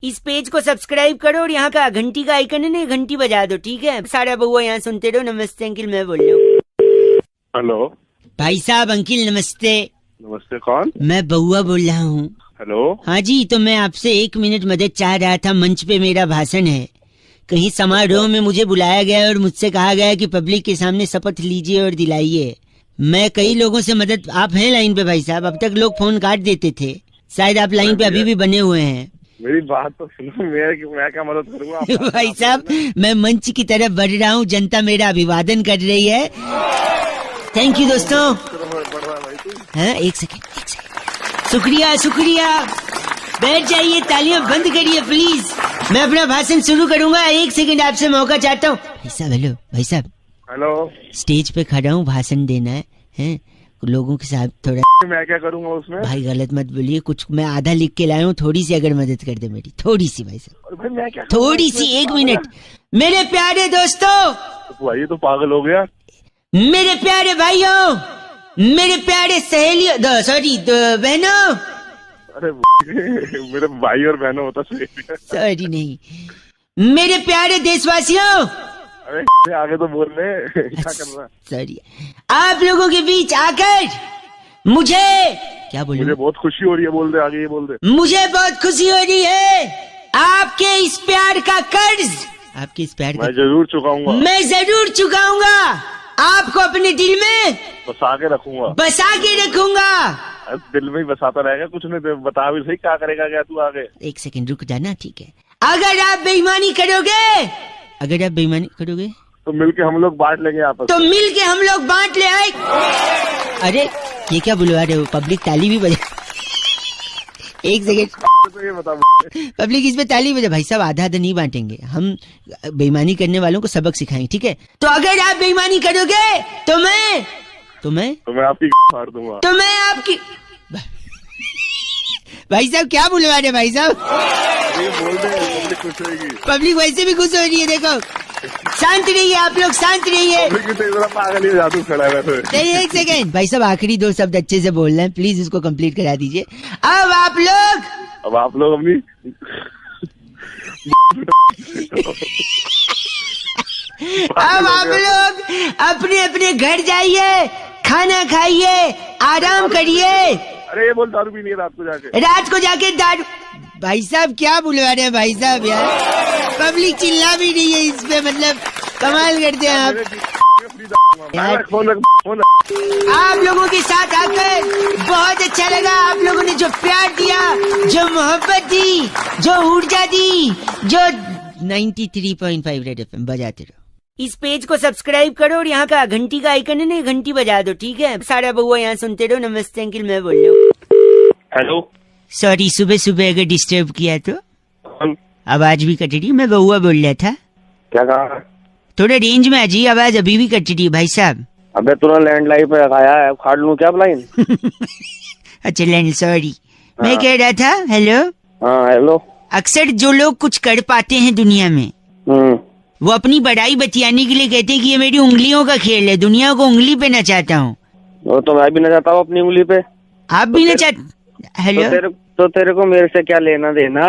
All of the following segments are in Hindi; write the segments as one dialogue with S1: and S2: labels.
S1: इस पेज को सब्सक्राइब करो और यहाँ का घंटी का आइकन है ना, घंटी बजा दो, ठीक है? सारा बउआ यहाँ सुनते रहो। नमस्ते अंकिल, मैं बोल रहा हूँ।
S2: हेलो
S1: भाई साहब अंकिल नमस्ते।
S2: नमस्ते, कौन?
S1: मैं बउआ बोल रहा हूँ।
S2: हेलो।
S1: हाँ जी, तो मैं आपसे 1 मिनट मदद चाह रहा था। मंच पे मेरा भाषण है, कहीं समारोह में मुझे बुलाया गया और मुझसे कहा गया कि पब्लिक के सामने शपथ लीजिए और दिलाइए। मैं कई लोगों से मदद, आप हैं लाइन पे भाई साहब? अब तक लोग फोन काट देते थे, शायद आप लाइन पे अभी भी बने हुए हैं।
S2: मेरी बात तो सुनो, मैं क्या मदद करूँगा?
S1: भाई साहब मैं मंच की तरफ बढ़ रहा हूँ, जनता मेरा अभिवादन कर रही है। थैंक यू दोस्तों। हाँ, एक सेकेंड। शुक्रिया शुक्रिया, बैठ जाइए, तालियां बंद करिए प्लीज। मैं अपना भाषण शुरू करूंगा। 1 सेकेंड आपसे मौका चाहता हूँ। भाई साहब हेलो, भाई साहब
S2: हेलो।
S1: स्टेज पे खड़ा हूँ, भाषण देना है लोगों के साथ। थोड़ा
S2: मैं क्या करूंगा उसमें?
S1: भाई गलत मत बोलिए, कुछ मैं आधा लिख के लाया हूँ, थोड़ी सी अगर मदद कर दे मेरी, थोड़ी सी भाई साहब।
S2: भाई मैं क्या,
S1: थोड़ी सी, 1 मिनट। मेरे प्यारे दोस्तों,
S2: भाई तो पागल हो गया।
S1: मेरे प्यारे भाइयों, मेरे प्यारे सहेलियों, सॉरी बहनों।
S2: अरे मेरे भाई और बहनों होता
S1: सॉरी नहीं, मेरे प्यारे देशवासियों।
S2: अरे आगे तो बोल रहे क्या कर रहा?
S1: सॉरी, आप लोगों के बीच आकर मुझे क्या बोलूं?
S2: मुझे बहुत खुशी हो रही है। बोल दे, आगे ये बोल दे।
S1: मुझे बहुत खुशी हो रही है। आपके इस प्यार का कर्ज, आपके इस प्यार
S2: मैं जरूर चुकाऊंगा।
S1: मैं जरूर चुकाऊंगा। आपको अपने दिल में
S2: बसा के रखूंगा,
S1: बसा के रखूंगा।
S2: दिल में ही बसाता रहेगा, कुछ नहीं तो बता भी सही क्या करेगा क्या तू आगे।
S1: 1 सेकेंड रुक जाना, ठीक है? अगर आप बेईमानी करोगे, अगर आप बेईमानी करोगे
S2: तो मिलके हम लोग बांट लेंगे आपस
S1: तो मिलके हम लोग बांट ले आए। अरे ये क्या बुलवा रहे हो? पब्लिक ताली भी बजा। 1 सेकेंड,
S2: तो ये बता
S1: पब्लिक इसमें ताली बजा। भाई साहब आधा आधा नहीं बांटेंगे हम, बेईमानी करने वालों को सबक सिखाएंगे, ठीक है? तो अगर आप बेईमानी करोगे तो मैं
S2: आपकी फाड़ दूंगा।
S1: तो मैं आपकी भाई साहब क्या बुलवा रहे भाई साहब?
S2: ये बोल दे, पब्लिक खुश होगी।
S1: पब्लिक वैसे भी खुश हो रही है, देखो। शांत रहिए आप लोग, शांत रहिए।
S2: पागल ही जादू खड़ा है।
S1: नहीं 1 सेकेंड भाई साहब, आखिरी 2 शब्द अच्छे से बोल रहे हैं, प्लीज इसको कंप्लीट करा दीजिए। अब आप लोग
S2: अपनी
S1: अब आप लोग अपने अपने घर जाइए, खाना खाइए, आराम करिए।
S2: अरे ये बोल, दारू भी नहीं
S1: रात को जाके दारू। भाई साहब क्या बुलवा रहे हैं भाई साहब यार? पब्लिक चिल्ला भी नहीं है इस पे, मतलब कमाल करते हैं आप यार। आप लोगों के साथ आकर बहुत अच्छा लगा। आप लोगों ने जो प्यार दिया, जो मोहब्बत दी, जो ऊर्जा दी, जो 93.5 रेड एफएम बजाते रहो। इस पेज को सब्सक्राइब करो और यहाँ का घंटी का आइकन है ना, घंटी बजा दो, ठीक है? सारा बउआ यहाँ सुनते रहो। नमस्ते अंकिल, मैं बोल रहा हूँ।
S2: हेलो।
S1: सॉरी, सुबह सुबह अगर डिस्टर्ब किया तो।
S2: कौन?
S1: आवाज भी कट रही है, मैं बउआ बोल रहा था।
S2: क्या कहा?
S1: थोड़ा रेंज में आ जाइए, आवाज अभी भी कट रही है भाई साहब।
S2: अबे तूने लैंडलाइन पे रखाया है, खाड़ लूं क्या लाइन?
S1: अच्छा लैंड, सॉरी। मैं कह रहा था, हेलो।
S2: हाँ हेलो।
S1: अक्सर जो लोग कुछ कर पाते हैं दुनिया में, वो अपनी बड़ाई बतियाने के लिए कहते हैं कि ये मेरी उंगलियों का खेल है, दुनिया को उंगली पे नचाता हूँ।
S2: वो तो मैं भी नचाता हूँ अपनी उंगली पे।
S1: आप भी नचाते? हेलो।
S2: तो तेरे को मेरे से क्या लेना देना?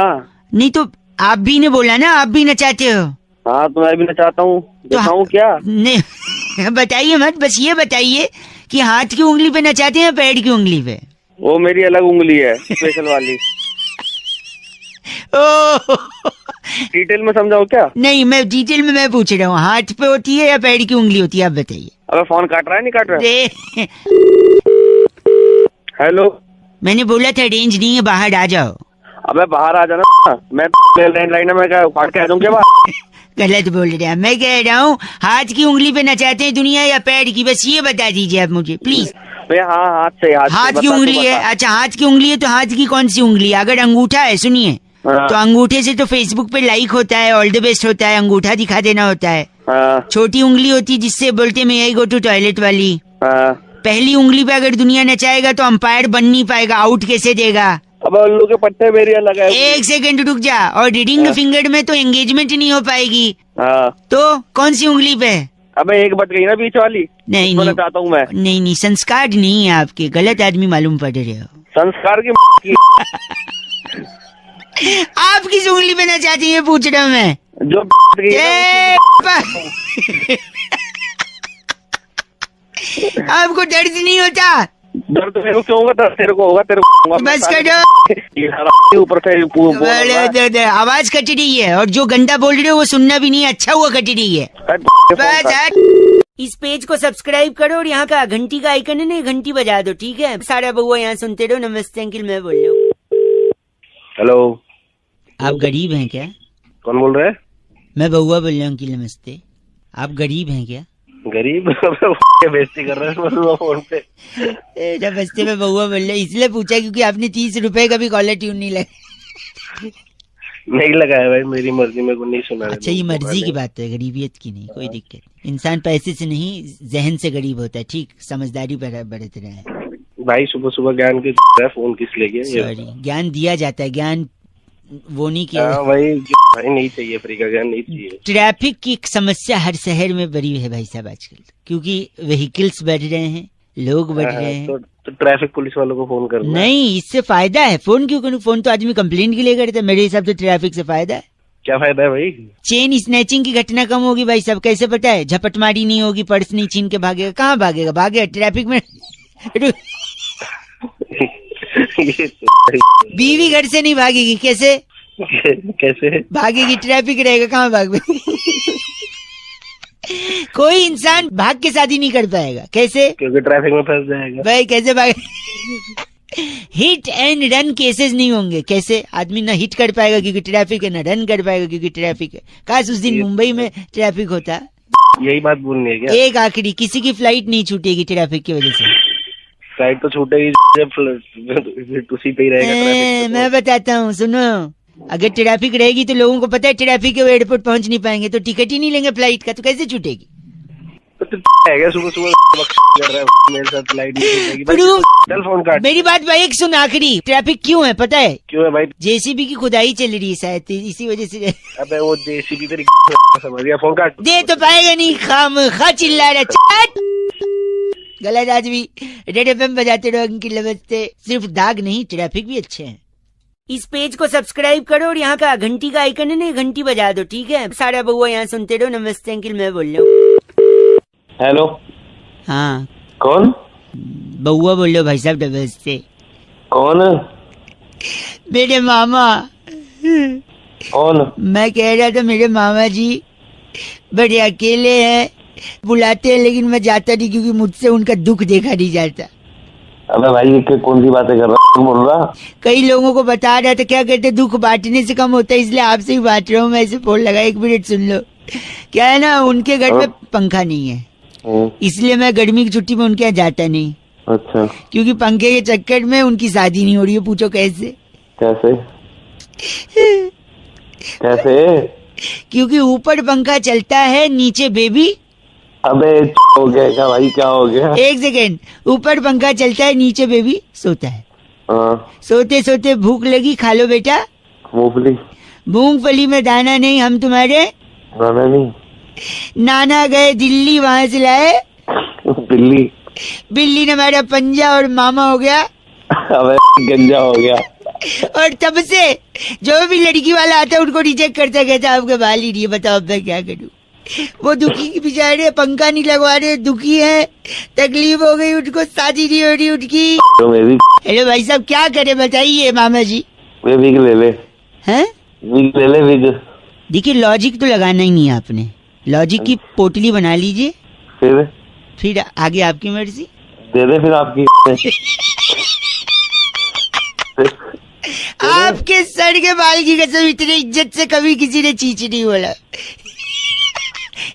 S1: नहीं तो आप भी ने बोला ना, आप भी नचाते हो।
S2: हाँ तो मैं भी नचाता हूँ, दिखाऊं क्या?
S1: नहीं बताइए मत, बस ये बताइए कि हाथ की उंगली पे नचाते हैं, पैर की उंगली पे?
S2: वो मेरी अलग उंगली है, स्पेशल वाली। डिटेल में समझाओ क्या?
S1: नहीं, मैं डिटेल में मैं पूछ रहा हूँ, हाथ पे होती है या पैर की उंगली होती है, आप बताइए।
S2: अबे फोन काट रहा है, नहीं काट रहा? हेलो।
S1: मैंने बोला था रेंज नहीं है, बाहर आ जाओ।
S2: अबे बाहर आ जाना, मैं लैंडलाइन में कह दूं क्या?
S1: गलत बोल रहे हैं। मैं कह रहा हूँ हाथ की उंगली पे नचाते हैं दुनिया या पैर की, बस ये बता दीजिए आप मुझे प्लीज।
S2: हाँ हाथ
S1: की उंगली है। अच्छा हाथ की उंगली है, तो हाथ की कौन सी उंगली है? अगर अंगूठा है, सुनिए, तो अंगूठे से तो फेसबुक पे लाइक होता है, ऑल द बेस्ट होता है, अंगूठा दिखा देना होता है। छोटी उंगली होती है जिससे बोलते मैं यही गो टू टॉयलेट वाली। पहली उंगली पे अगर दुनिया नचाएगा तो अंपायर बन नहीं पाएगा, आउट कैसे देगा?
S2: अब उल्लू के पट्टे मेरी अलग है।
S1: 1 सेकंड रुक जा। और रीडिंग फिंगर में तो एंगेजमेंट नहीं हो पाएगी। तो कौन सी उंगली पे?
S2: अबे एक बच गई ना बीच वाली।
S1: नहीं
S2: चाहता हूँ मैं।
S1: नहीं, संस्कार नहीं है आपके, गलत आदमी मालूम पड़ रहे हो।
S2: संस्कार की
S1: आप किस उंगली पे ना चाहती है पूछ रहा हूँ मैं।
S2: जो
S1: आपको दर्द नहीं होता?
S2: दर्द मेरे को क्यों होगा? दर्द तेरे को होगा, तेरे को होगा।
S1: बस करो।
S2: ऊपर से
S1: आवाज कट रही है और जो गंदा बोल रहे हो वो सुनना भी नहीं है। अच्छा हुआ कट रही है। इस पेज को सब्सक्राइब करो और यहाँ का घंटी का आइकन है ना, घंटी बजा दो, ठीक है? सारा बउआ यहाँ सुनते रहो। नमस्ते अंकिल, मैं बोल रहा हूँ।
S2: हेलो,
S1: आप गरीब हैं क्या?
S2: कौन बोल रहे हैं?
S1: मैं बउआ बोल रहा हूँ अंकिल, नमस्ते। आप गरीब हैं क्या?
S2: गरीब? बेइज्जती कर रहे हैं फोन पे।
S1: नमस्ते, मैं बउआ बोल रहा हूँ। इसलिए पूछा क्योंकि आपने 30 रुपए का भी कॉलर ट्यून नहीं लगा।
S2: नहीं लगाया भाई, मेरी मर्जी, मेरे को नहीं सुना।
S1: अच्छा, ये मर्जी की बात है, गरीबियत की नहीं, कोई दिक्कत। इंसान पैसे से नहीं, जहन से गरीब होता है, ठीक? समझदारी बरत रहे हैं
S2: भाई। सुबह सुबह ज्ञान के फोन किस ले गया?
S1: सॉरी, ज्ञान दिया जाता है, ज्ञान वो नहीं किया।
S2: भाई नहीं चाहिए, फ्री का ज्ञान नहीं चाहिए।
S1: ट्रैफिक की समस्या हर शहर में बड़ी है भाई साहब आजकल, क्योंकि व्हीकल्स बढ़ रहे हैं, लोग बढ़ रहे हैं।
S2: तो ट्रैफिक पुलिस वालों को फोन करना
S1: नहीं, इससे फायदा है। फोन क्यों करूं? फोन तो आदमी कंप्लेंट के लिए करता है। मेरे हिसाब से ट्रैफिक से फायदा है।
S2: क्या फायदा है भाई? चेन
S1: स्नैचिंग की घटना कम होगी भाई साहब। कैसे पता है? झपटमारी नहीं होगी, पर्स नहीं छीन के भागेगा। कहाँ भागेगा? भागेगा ट्रैफिक में। बीवी घर से नहीं भागेगी, कैसे
S2: कैसे
S1: भागेगी? ट्रैफिक रहेगा, कहाँ भाग? कोई इंसान भाग के शादी नहीं कर पाएगा। कैसे?
S2: क्योंकि ट्रैफिक में फंस जाएगा
S1: भाई। कैसे भाग? हिट एंड रन केसेस नहीं होंगे। कैसे? आदमी ना हिट कर पाएगा क्योंकि ट्रैफिक है, ना रन कर पाएगा क्योंकि ट्रैफिक है। काश उस दिन मुंबई में ट्रैफिक होता।
S2: यही बात बोलनी है क्या? एक
S1: आखिरी, किसी की फ्लाइट नहीं छूटेगी ट्रैफिक की वजह से।
S2: फ्लाइट तो छूटेगी जब उसी पे ही रहेगा।
S1: मैं बताता हूँ, सुनो। अगर ट्रैफिक रहेगी तो लोगों को पता है ट्रैफिक के एयरपोर्ट पहुंच नहीं पाएंगे, तो टिकट ही नहीं लेंगे फ्लाइट का, तो कैसे छूटेगी?
S2: सुबह सुबह कर रहा है मेरे साथ। फ्लाइट चल फोन काट।
S1: मेरी बात भाई एक सुन, आखिरी। ट्रैफिक क्यों है पता है?
S2: क्यों है भाई?
S1: जेसीबी की खुदाई चल रही है शायद, इसी वजह से।
S2: अबे वो जेसीबी तेरी समझ गया। फोन काट।
S1: दे तो पाएगा नहीं, खामखा चिल्ला रहा। गलत आदमी। रेड एफएम बजाते रहो अंकिल, नमस्ते। सिर्फ दाग नहीं, ट्रैफिक भी अच्छे हैं। इस पेज को सब्सक्राइब करो और यहाँ का घंटी का आइकन है ना, घंटी बजा दो, ठीक है? सारा बउआ यहाँ सुनते रहो। नमस्ते अंकिल, मैं बोल रहा हूँ।
S2: हेलो,
S1: हाँ
S2: कौन?
S1: बउआ बोल रहे हो भाई साहब, नमस्ते।
S2: कौन?
S1: मेरे मामा।
S2: कौन?
S1: मैं कह रहा था मेरे मामा जी बड़े अकेले हैं, बुलाते हैं लेकिन मैं जाता नहीं क्योंकि मुझसे उनका दुख देखा नहीं जाता।
S2: अबे भाई कौन सी बातें कर रहा है? बोल रहा?
S1: कई लोगों को बता रहा था, क्या कहते दुख बांटने से कम होता है, इसलिए आपसे ही बांट रहा हूँ। मैं ऐसे फोन लगा, 1 मिनट सुन लो। क्या है ना, उनके घर में पंखा नहीं है, इसलिए मैं गर्मी की छुट्टी में उनके यहाँ जाता नहीं।
S2: अच्छा।
S1: क्योंकि पंखे के चक्कर में उनकी शादी नहीं हो रही है। पूछो कैसे?
S2: कैसे? कैसे?
S1: क्योंकि ऊपर पंखा चलता है, नीचे बेबी।
S2: अबे हो गया क्या भाई? क्या हो गया?
S1: 1 सेकेंड। ऊपर पंखा चलता है, नीचे बेबी सोता है। सोते सोते भूख लगी, खा लो बेटा
S2: मूंगफली।
S1: मूंगफली में दाना नहीं, हम तुम्हारे
S2: दाना नहीं।
S1: नाना गए दिल्ली, वहाँ से लाए
S2: बिल्ली।
S1: बिल्ली ने हमारा पंजा और मामा हो गया।
S2: अबे गंजा हो गया।
S1: और तब से जो भी लड़की वाला आता है उनको रिजेक्ट करता, कहता आपके बाल ही नहीं। बताओ अब मैं क्या करूँ? वो दुखी की बेचारे, पंखा नहीं लगवा रहे, दुखी है, तकलीफ हो गई उनको, शादी नहीं हो रही उनकी।
S2: तो
S1: हेलो भाई साहब, क्या करे बताइए मामा जी?
S2: विग ले ले।
S1: हैं?
S2: विग ले ले, विग।
S1: देखिए लॉजिक तो लगाना ही नहीं है आपने, लॉजिक की पोटली बना लीजिए, फिर आगे आपकी मर्जी।
S2: दे दे फिर आपकी।
S1: आपके सर के बाल की कसम, इतनी इज्जत से कभी किसी ने चीच नहीं बोला।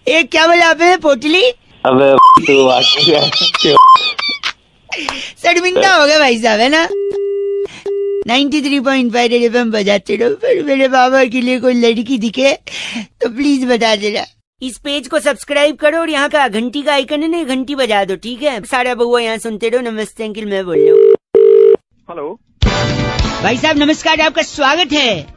S1: एक क्या बोला आपने? पोटली?
S2: अबे
S1: शर्मिंदा हो गया भाई साहब, है ना? 93.5 रेड एफएम बजाते रहो। फिर मेरे बाबा के लिए कोई लड़की दिखे तो प्लीज बता देना। इस पेज को सब्सक्राइब करो और यहाँ का घंटी का आइकन है ना, घंटी बजा दो, ठीक है? सारा बउआ यहाँ सुनते रहो। नमस्ते अंकिल, मैं बोल रहा हूँ।
S2: हेलो
S1: भाई साहब नमस्कार, आपका स्वागत है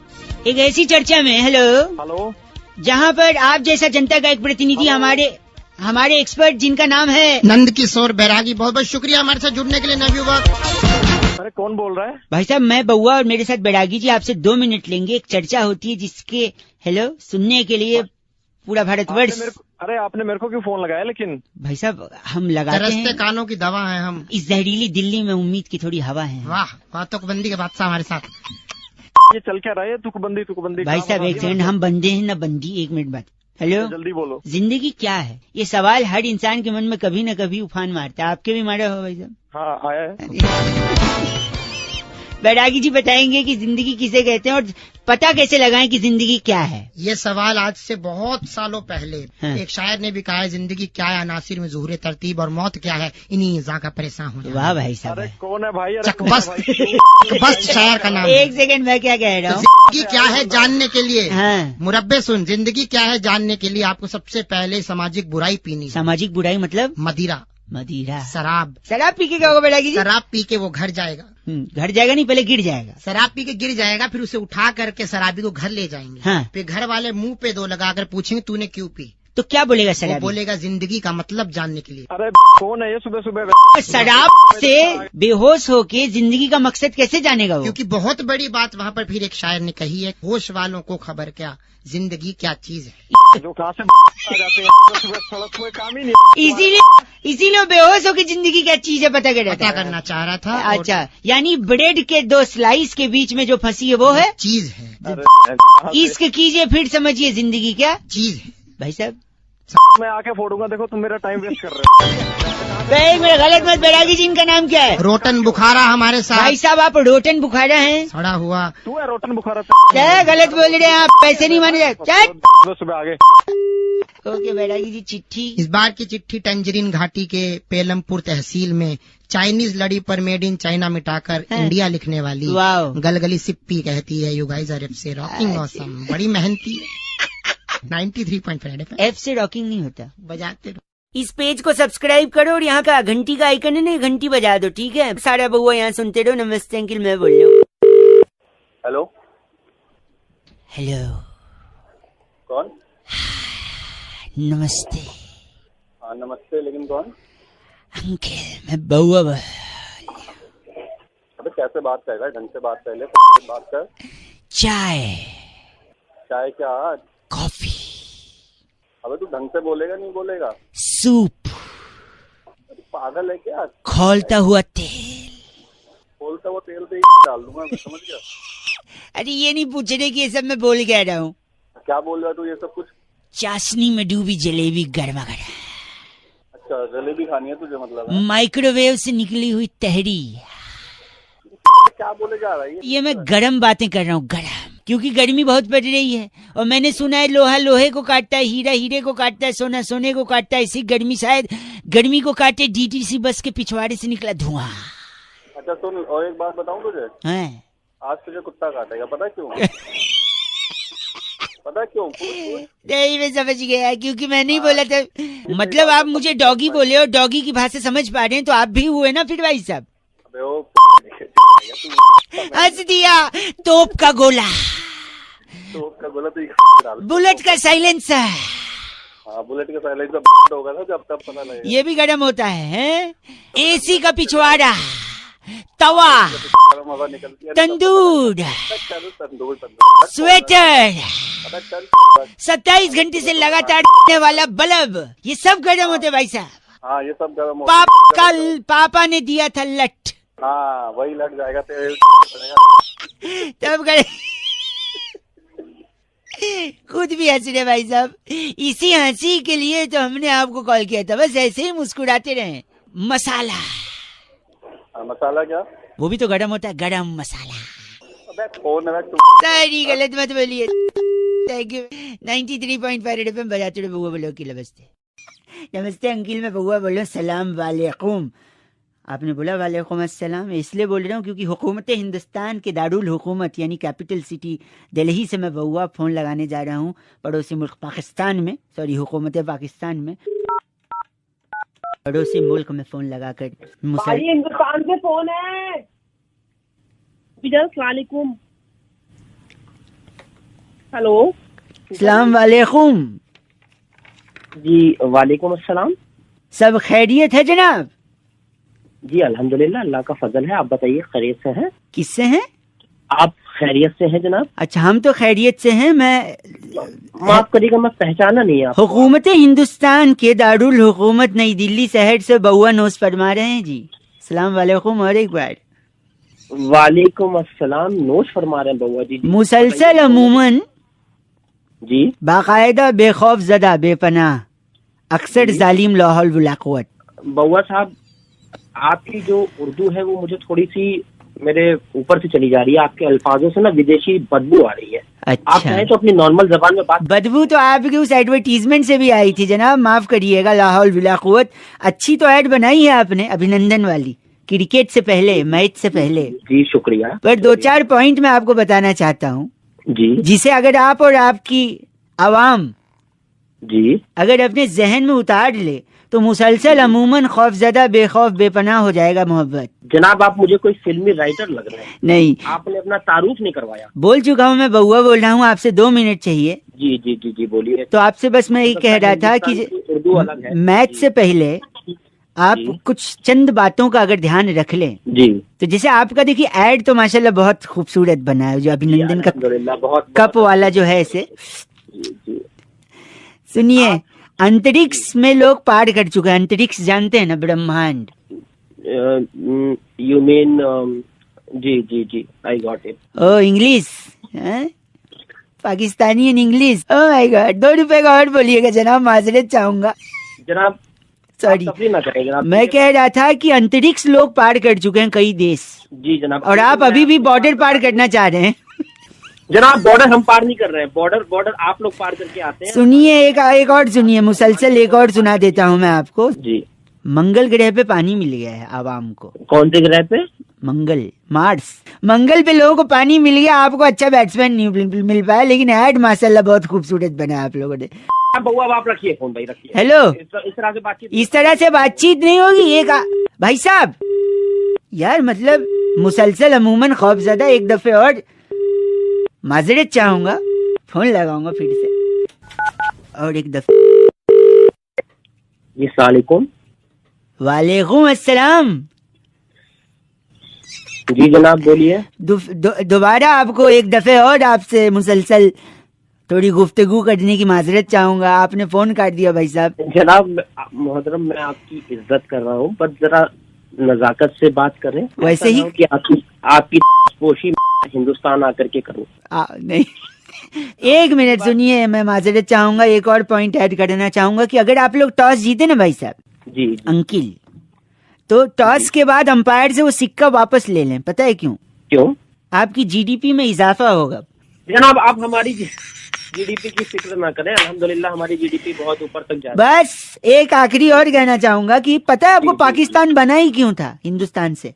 S1: एक ऐसी चर्चा में। हेलो, जहाँ पर आप जैसा जनता का एक प्रतिनिधि हमारे एक्सपर्ट जिनका नाम है
S3: नंद किशोर बैरागी, बहुत बहुत शुक्रिया हमारे साथ जुड़ने के लिए नवयुवक।
S2: अरे कौन बोल रहा है?
S1: भाई साहब मैं बउआ और मेरे साथ बैरागी जी आपसे 2 मिनट लेंगे। एक चर्चा होती है जिसके हेलो सुनने के लिए पूरा भारतवर्ष।
S2: अरे आपने मेरे को क्यों फोन लगाया? लेकिन
S1: भाई साहब हम लगाते हैं,
S3: कानों की दवा है हम।
S1: इस जहरीली दिल्ली में उम्मीद की थोड़ी हवा है।
S3: वाह बातों की बंदी के बादशाह हमारे साथ।
S2: ये चल क्या रहा है? तुकबंदी
S1: भाई साहब एक सेकंड, हम बंदे हैं ना बंदी। 1 मिनट बाद। हेलो,
S2: जल्दी बोलो।
S1: जिंदगी क्या है? ये सवाल हर इंसान के मन में कभी न कभी उफान मारता है। आपके भी मारा हो भाई साहब?
S2: हाँ आया है।
S1: बैरागी जी बताएंगे कि जिंदगी किसे कहते हैं और पता कैसे लगाएं कि जिंदगी क्या है।
S3: ये सवाल आज से बहुत सालों पहले
S1: हाँ।
S3: एक शायर ने भी कहा है, जिंदगी क्या है अनासिर में ज़ुहूर तरतीब, और मौत क्या है इन्हीं इज़ा का परेशान हो जाना।
S1: वाह भाई साहब।
S2: अरे कौन है भाई? अरे
S3: चकबस्त शायर का नाम है।
S1: एक सेकंड, मैं क्या कह रहा हूँ?
S3: जिंदगी क्या है जानने के लिए,
S1: हाँ,
S3: मुरब्बे सुन, जिंदगी क्या है जानने के लिए आपको सबसे पहले सामाजिक बुराई पीनी है।
S1: सामाजिक बुराई मतलब
S3: मदिरा,
S1: मदिरा,
S3: शराब।
S1: शराब पी के क्या होगा बैरागी जी?
S3: शराब पी के वो घर जाएगा,
S1: घर जाएगा नहीं, पहले गिर जाएगा।
S3: शराब पी के गिर जाएगा, फिर उसे उठा करके शराबी को घर ले जाएंगे।
S1: हाँ।
S3: फिर घर वाले मुंह पे 2 लगाकर पूछेंगे तूने क्यों पी?
S1: तो क्या बोलेगा
S3: वो
S1: शराबी?
S3: बोलेगा जिंदगी का मतलब जानने के लिए।
S2: अरे कौन है ये सुबह सुबह?
S1: शराब से बेहोश होके जिंदगी का मकसद कैसे जानेगा वो?
S3: क्योंकि बहुत बड़ी बात वहाँ पर फिर एक शायर ने कही है, होश वालों को खबर क्या, जिंदगी क्या चीज है।
S2: जो कहाँ से आ जाते हैं सुबह, सड़क कोई काम ही नहीं।
S1: इसीलिए बेहोश होके जिंदगी क्या चीज है पता
S3: करना चाह रहा था।
S1: अच्छा, यानी ब्रेड के 2 स्लाइस के बीच में जो फंसी है वो है
S3: चीज है।
S1: इश्क कीजिए फिर समझिए जिंदगी क्या
S3: चीज है।
S1: भाई साहब।
S2: मैं आके फोड़ूंगा, देखो तुम मेरा टाइम वेस्ट कर रहे हो।
S1: मेरा गलत मत, बैरागी जी इनका नाम क्या है?
S3: रोटन बुखारा हमारे साथ।
S1: भाई साहब आप रोटन बुखारा हैं?
S3: सड़ा हुआ।
S2: तू है रोटन बुखारा?
S1: क्या गलत बोल रहे हैं आप? पैसे नहीं माने जाए।
S2: सुबह आगे।
S1: ओके बैरागी जी, चिट्ठी।
S3: इस बार की चिट्ठी टंजरीन घाटी के पेलमपुर तहसील में चाइनीज लड़ी पर मेड इन चाइना मिटाकर इंडिया लिखने वाली गलगली सिप्पी कहती है, यू गाइस आर एफ से रॉकिंग ऑसम, बड़ी मेहनती है। 93.5
S1: एफ से रॉकिंग नहीं होता,
S3: बजाते रहो।
S1: इस पेज को सब्सक्राइब करो और यहाँ का घंटी का आइकन है ना, घंटी बजा दो, ठीक है? सारा बउआ यहाँ सुनते रहो। नमस्ते अंकिल, मैं बोल रहा हूँ।
S2: हेलो
S1: हेलो,
S2: कौन?
S1: नमस्ते।
S2: हाँ नमस्ते, लेकिन कौन?
S1: अंकिल मैं बउआ।
S2: अबे कैसे बात करेगा? ढंग से बात कर ले, बात कर।
S1: चाय।
S2: चाय क्या?
S1: कॉफी।
S2: अबे तू ढंग से बोलेगा नहीं बोलेगा?
S1: सूप।
S2: पागल है क्या?
S1: खौलता हुआ तेल।
S2: खोलता हुआ तेल पे डाल दूंगा मैं, समझ गया?
S1: अरे ये नहीं पूछ रहे कि ये सब मैं बोल कह रहा हूँ।
S2: क्या बोल रहा है तू ये सब कुछ?
S1: चाशनी में डूबी जलेबी गर्मा गर्म।
S2: अच्छा जलेबी खानी है तुझे मतलब है?
S1: माइक्रोवेव से निकली हुई तहरी।
S2: क्या बोले जा रहा है
S1: ये मैं गरम बातें कर रहा हूँ, गरम, क्योंकि गर्मी बहुत बढ़ रही है और मैंने सुना है लोहा लोहे को काटता है, हीरा हीरे को काटता है, सोना सोने को काटता है। इसी गर्मी शायद गर्मी को काटे डीटीसी बस के पिछवाड़े से निकला धुआं।
S2: अच्छा सुन, और एक बात बताऊं तुझे? आज तुझे कुत्ता काटेगा, पता क्यों? पता क्यों?
S1: नहीं मैं समझ गया, क्योंकि मैं नहीं बोला था। मतलब आप मुझे डॉगी बोले और डॉगी की भाषा समझ पा रहे हैं, तो आप भी हुए ना फिर भाई साहब। हंस दिया। तोप का गोला,
S2: तोप का गोला तो
S1: बुलेट का साइलेंसर।
S2: हाँ बुलेट का साइलेंसर होगा ना जब तब पता लगेगा।
S1: ये भी गर्म होता है। एसी का पिछवाड़ा, तवा, तंदूर, स्वेटर, 27 घंटे से लगातार वाला बल्ब, ये सब गर्म होते भाई साहब।
S2: हाँ ये सब गर्म
S1: पापा ने दिया था लट।
S2: हाँ वही लग जाएगा तेरे
S1: तब खुद भी हंस रहे भाई साहब। इसी हंसी के लिए तो हमने आपको कॉल किया था, बस ऐसे ही मुस्कुराते रहे। मसाला।
S2: मसाला क्या?
S1: वो भी तो गरम होता है, गरम मसाला। सारी गलत मत बोलिए। Thank you. 93.5 रेड एफएम बजाते रहे बउआ बोलो की। नमस्ते। नमस्ते अंकिल, मैं बउआ बोल रहा हूँ। सलाम वालेकुम। आपने बोला वालेकुम अस्सलाम, इसलिए बोल रहा हूँ क्योंकि हुकूमत हिंदुस्तान के दारुल हुकूमत यानी कैपिटल सिटी दिल्ली से मैं बउआ फोन लगाने जा रहा हूँ पड़ोसी मुल्क पाकिस्तान में, सॉरी हुकूमत पाकिस्तान में, पड़ोसी मुल्क में फोन लगाकर
S4: हिंदुस्तान से फोन है। वालेकुम। हेलो
S1: सलाम वालेकुम।
S4: जी वालेकुम अस्सलाम।
S1: सब खैरियत है जनाब?
S2: जी अल्हम्दुलिल्लाह, अल्लाह का फजल है। आप बताइए, खैरियत से हैं?
S1: किससे हैं?
S2: आप खैरियत से हैं जनाब?
S1: अच्छा, हम तो खैरियत से हैं। मैं
S2: माफ करिएगा, मैं पहचाना नहीं आप।
S1: हुकूमत हिंदुस्तान के दारुल हुकूमत नई दिल्ली शहर से बउआ नोश फरमा रहे हैं जी। सलाम वालेकुम। और एक बार
S2: वालेकुम अस्सलाम। नोश फरमा रहे हैं बउआ जी।
S1: मुसलसल अमूमन
S2: जी
S1: बाकायदा बेखौफ जदा बेपनाह अक्सर जालिम लाहौल वला कुव्वत।
S2: बउआ साहब, आपकी जो उर्दू है वो मुझे थोड़ी सी मेरे ऊपर से चली जा रही है। आपके अल्फाजों से ना विदेशी बदबू आ रही है। आप
S1: अच्छा,
S2: चाहें तो अपनी नॉर्मल जबान में बात।
S1: बदबू तो आपकी उस एडवर्टीजमेंट से भी आई थी जनाब, माफ करिएगा। लाहौल वला कुव्वत अच्छी तो ऐड बनाई है आपने, अभिनंदन वाली, क्रिकेट से पहले, मैच से पहले।
S2: जी शुक्रिया।
S1: पर 2-4 पॉइंट मैं आपको बताना चाहता हूँ,
S2: जी
S1: जिसे अगर आप और आपकी आवाम
S2: जी
S1: अगर अपने जहन में उतार ले तो मुसलसल अमूमन खौफजदा बेखौफ बेपनाह हो जाएगा मोहब्बत।
S2: जनाब, आप मुझे कोई फिल्मी राइटर लग रहे हैं।
S1: नहीं,
S2: आपने अपना तारुफ नहीं करवाया।
S1: बोल चुका हूँ मैं, बउआ बोल रहा हूँ। आपसे 2 मिनट चाहिए
S2: जी जी जी जी बोलिए।
S1: तो आपसे बस मैं ये कह रहा था कि
S2: उर्दू अलग है।
S1: मैच से पहले आप
S2: जी।
S1: कुछ चंद बातों का अगर ध्यान रख लें
S2: जी
S1: तो जैसे आपका देखिए ऐड तो माशाल्लाह बहुत खूबसूरत बना है, जो अभिनंदन का
S2: अल्हम्दुलिल्लाह, बहुत
S1: कप वाला जो है इसे
S2: जी।
S1: सुनिए। अंतरिक्ष में लोग पार कर चुके हैं। अंतरिक्ष जानते हैं ना, ब्रह्मांड।
S2: यू मीन जी जी जी, I got it.
S1: Oh English, Pakistani and English. Oh my god, 2 रुपए का और बोलिएगा जनाब, माजरत चाहूंगा।
S2: जनाब
S1: सॉरी,
S2: तफरीह ना करें जनाब।
S1: मैं कह रहा था कि अंतरिक्ष लोग पार कर चुके हैं कई देश,
S2: जी जनाब।
S1: और आप अभी भी बॉर्डर पार करना चाह रहे हैं।
S2: जनाब बॉर्डर हम पार नहीं कर रहे हैं। बॉर्डर आप लोग पार करके आते हैं।
S1: सुनिए, एक और सुनिए, मुसलसल एक और सुना देता हूँ मैं आपको।
S2: जी।
S1: मंगल ग्रह पे पानी मिल गया है आवाम को।
S2: कौन से ग्रह पे?
S1: मंगल, मार्स, मंगल पे लोगों को पानी मिल गया। आपको अच्छा बैट्समैन नहीं मिल पाया, लेकिन ऐड माशाल्लाह बहुत खूबसूरत बना आप लोगों ने।
S2: बउआ, आप रखिए फोन भाई, रखिए।
S1: हेलो,
S2: इस तरह से बातचीत,
S1: इस तरह से बातचीत नहीं होगी। भाई साहब, यार मतलब मुसलसल अमूमन खौफजदा, एक दफे और माजरत चाहूंगा, फोन लगाऊंगा फिर से और एक दफे।
S2: जी सलामुकुम।
S1: वालेकुम अस्सलाम।
S2: जी जनाब बोलिए।
S1: दोबारा आपको एक दफे और आपसे मुसलसल थोड़ी गुफ्तगू करने की माजरत चाहूंगा। आपने फोन काट दिया भाई साहब।
S2: जनाब मोहतरम, मैं आपकी इज्जत कर रहा हूँ, पर जरा नजाकत से बात करें।
S1: वैसे ही
S2: कि आपकी पोशी हिंदुस्तान आकर के करूँ।
S1: नहीं, 1 मिनट सुनिए, मैं माजरत चाहूंगा। एक और पॉइंट ऐड करना चाहूंगा कि अगर आप लोग टॉस जीते ना भाई साहब,
S2: जी
S1: अंकिल, तो टॉस के बाद अंपायर से वो सिक्का वापस ले लें। पता है क्यों?
S2: क्यों?
S1: आपकी जीडीपी में इजाफा होगा।
S2: जनाब आप हमारी जीडीपी की फिक्र ना करें, अल्हम्दुलिल्लाह हमारी जीडीपी बहुत ऊपर तक जा रही है।
S1: बस एक आखिरी और कहना चाहूंगा कि पता है आपको पाकिस्तान बना ही क्यों था हिंदुस्तान से?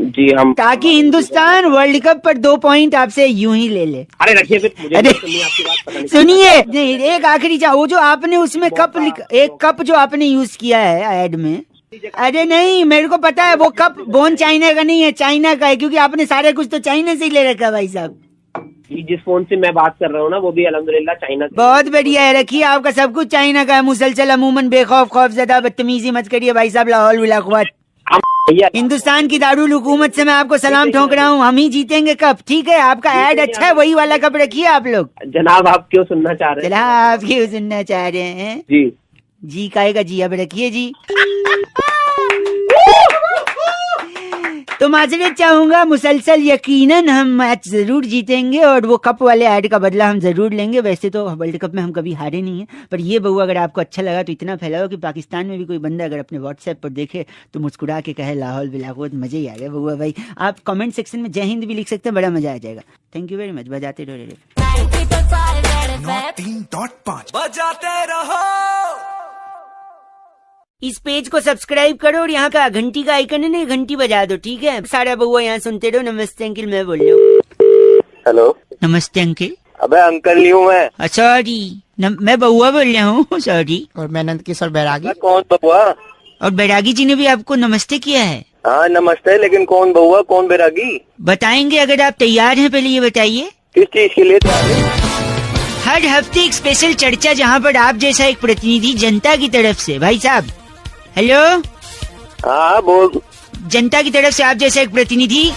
S2: जी हम,
S1: ताकि हिंदुस्तान वर्ल्ड कप पर 2 पॉइंट आपसे यूं ही ले ले।
S2: अरे रखिए फिर, मुझे
S1: अरे
S2: सुनिए, आपकी बात पता नहीं।
S1: सुनिए, नहीं, एक आखिरी वो जो आपने उसमें एक कप जो आपने यूज किया है ऐड में, अरे नहीं, मेरे को पता है वो कप बोन चाइना का नहीं है, चाइना का है, क्योंकि आपने सारे कुछ तो चाइना से ही ले रखा है भाई साहब।
S2: जी, जिस फोन से मैं बात कर रहा हूँ ना, वो भी अल्हम्दुलिल्लाह चाइना से।
S1: बहुत बढ़िया है, रखिए, आपका सब कुछ चाइना का है। मुसलसल अमूमन बेखौफ खौफजदा बदतमीजी मत करिए भाई साहब। लाहौल वला कुव्वत, हिंदुस्तान की दारुल हुकूमत से मैं आपको सलाम ठोक रहा हूँ। हम ही जीतेंगे कप, ठीक है? आपका ऐड अच्छा है, वही वाला कप रखिए आप लोग।
S2: जनाब आप क्यों सुनना चाह रहे हैं?
S1: चला, आप क्यों सुनना चाह रहे हैं? जी काएगा जी, अब रखिए जी। तो माजरत चाहूंगा, मुसलसल यकीनन हम मैच जरूर जीतेंगे और वो कप वाले ऐड का बदला हम जरूर लेंगे। वैसे तो वर्ल्ड कप में हम कभी हारे नहीं हैं, पर ये बउआ अगर आपको अच्छा लगा तो इतना फैलाओ कि पाकिस्तान में भी कोई बंदा अगर अपने व्हाट्सएप पर देखे तो मुस्कुरा के कहे लाहौल वला कुव्वत। मजे ही आ गए बउआ भाई। आप कमेंट सेक्शन में जय हिंद भी लिख सकते हैं, बड़ा मजा आ जाएगा। Thank you very much. बजाते रहो
S5: 3.5 बजाते रहो।
S1: इस पेज को सब्सक्राइब करो और यहाँ का घंटी का आइकन है ना, घंटी बजा दो, ठीक है? सारा बउआ यहाँ सुनते रहो। नमस्ते अंकिल, मैं बोल रहा हूँ।
S2: हेलो,
S1: नमस्ते अंकिल।
S2: अबे अंकल नहीं हूँ मैं।
S1: सॉरी, मैं बउआ बोल रहा हूँ। सॉरी।
S3: और मैं नंद किशोर बैरागी।
S2: कौन बउआ?
S1: और बैरागी जी ने भी आपको नमस्ते किया है।
S2: हाँ नमस्ते, लेकिन कौन बउआ कौन बैरागी?
S1: बताएंगे अगर आप तैयार हैं। पहले ये बताइए
S2: किस चीज के लिए?
S1: हर हफ्ते एक स्पेशल चर्चा जहाँ पर आप जैसा एक प्रतिनिधि जनता की तरफ से, भाई साहब। हेलो,
S2: हाँ बोल।
S1: जनता की तरफ से आप जैसा एक प्रतिनिधि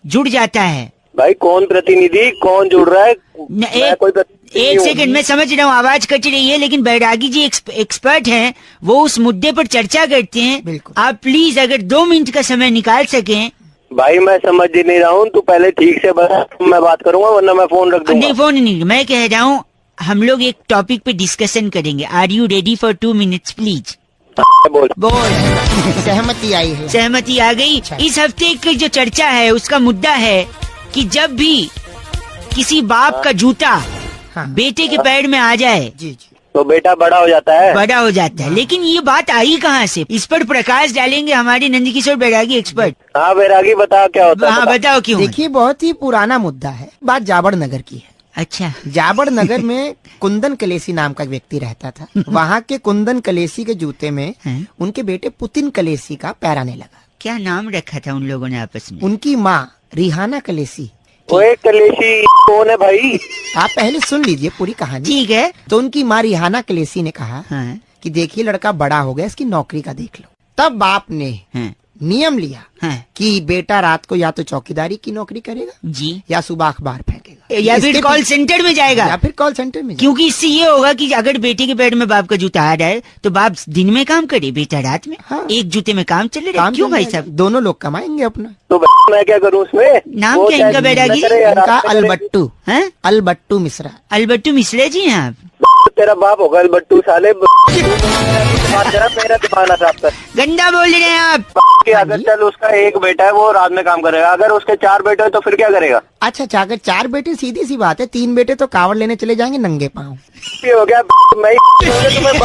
S1: जुड़ जाता है।
S6: भाई कौन प्रतिनिधि, कौन जुड़ रहा है? मैं कोई प्रतिनिधि
S1: एक
S6: हूँ।
S1: सेकंड, मैं समझ रहा हूँ आवाज कट रही है, लेकिन बैरागी जी एक्सपर्ट हैं, वो उस मुद्दे पर चर्चा करते हैं।
S3: बिल्कुल।
S1: आप प्लीज अगर 2 मिनट का समय निकाल सकें।
S6: भाई मैं समझ ही नहीं रहा हूँ, तू पहले ठीक से बता, मैं बात करूंगा वरना मैं फोन रख दूंगा।
S1: नहीं फोन नहीं, मैं कह रहा हूँ हम लोग एक टॉपिक पे डिस्कशन करेंगे। Are you ready for 2 minutes please?
S6: बोल।
S3: सहमति आई है।
S1: सहमति आ गई। इस हफ्ते की जो चर्चा है उसका मुद्दा है कि जब भी किसी बाप का जूता
S3: हाँ।
S1: बेटे के पैर में आ जाए
S3: जी जी।
S6: तो बेटा बड़ा हो जाता है।
S1: बड़ा हो जाता है। लेकिन ये बात आई कहाँ से? इस पर प्रकाश डालेंगे हमारे नंदकिशोर बैरागी एक्सपर्ट।
S6: हाँ बैरागी बता क्या होता है?
S1: हाँ बताओ क्यों?
S3: देखिए बहुत ही पुराना मुद्दा है। बात जाबड़ नगर की है।
S1: अच्छा।
S3: जाबड़ नगर में कुंदन कलेसी नाम का एक व्यक्ति रहता था। वहाँ के कुंदन कलेसी के जूते में
S1: हैं?
S3: उनके बेटे पुतिन कलेसी का पैर आने लगा।
S1: क्या नाम रखा था उन लोगों ने आपस में?
S3: उनकी माँ रिहाना कलेसी।
S6: ओए कलेशी कौन है भाई?
S3: आप पहले सुन लीजिए पूरी कहानी।
S1: ठीक है।
S3: तो उनकी माँ रिहाना कलेसी ने कहा
S1: हाँ।
S3: कि देखिए लड़का बड़ा हो गया, इसकी नौकरी का देख लो। तब बाप ने
S1: हाँ।
S3: नियम लिया
S1: हाँ।
S3: कि बेटा रात को या तो चौकीदारी की नौकरी करेगा
S1: जी।
S3: या सुबह अखबार फेंकेगा
S1: या फिर
S3: इसके
S1: कॉल सेंटर में जाएगा।
S3: या फिर कॉल सेंटर में जाएगा।
S1: क्योंकि इससे ये होगा कि अगर बेटे के पैर में बाप का जूता आ जाए तो बाप दिन में काम करे, बेटा रात में।
S3: हाँ।
S1: एक जूते में काम चले
S3: काम
S1: क्यों
S3: चल
S1: भाई
S3: जाएगा।
S1: साहब?
S3: दोनों लोग कमाएंगे अपना।
S6: तो मैं क्या करूँ उसमें?
S1: नाम
S6: वो
S1: क्या
S6: चाहे
S1: इनका
S6: दिन में
S1: बैरागी?
S6: करे या रात
S3: इनका
S6: में करे।
S3: अलबट्टू।
S1: हैं?
S3: अलबट्टू मिश्रा।
S1: अलबट्टू मिश्रा जी हैं आप?
S6: तेरा बाप होगा बट्टू साले। मेरा दिमाग ना खराब कर।
S1: गंदा बोल रहे हैं आप।
S6: कि अगर चल उसका एक बेटा है वो रात में काम करेगा, अगर उसके 4 बेटे हैं तो फिर क्या करेगा?
S3: अच्छा अगर 4 बेटे सीधी सी बात है, 3 बेटे तो कावड़ लेने चले जाएंगे नंगे पाँव।
S6: ये हो गया मैं तुम्हें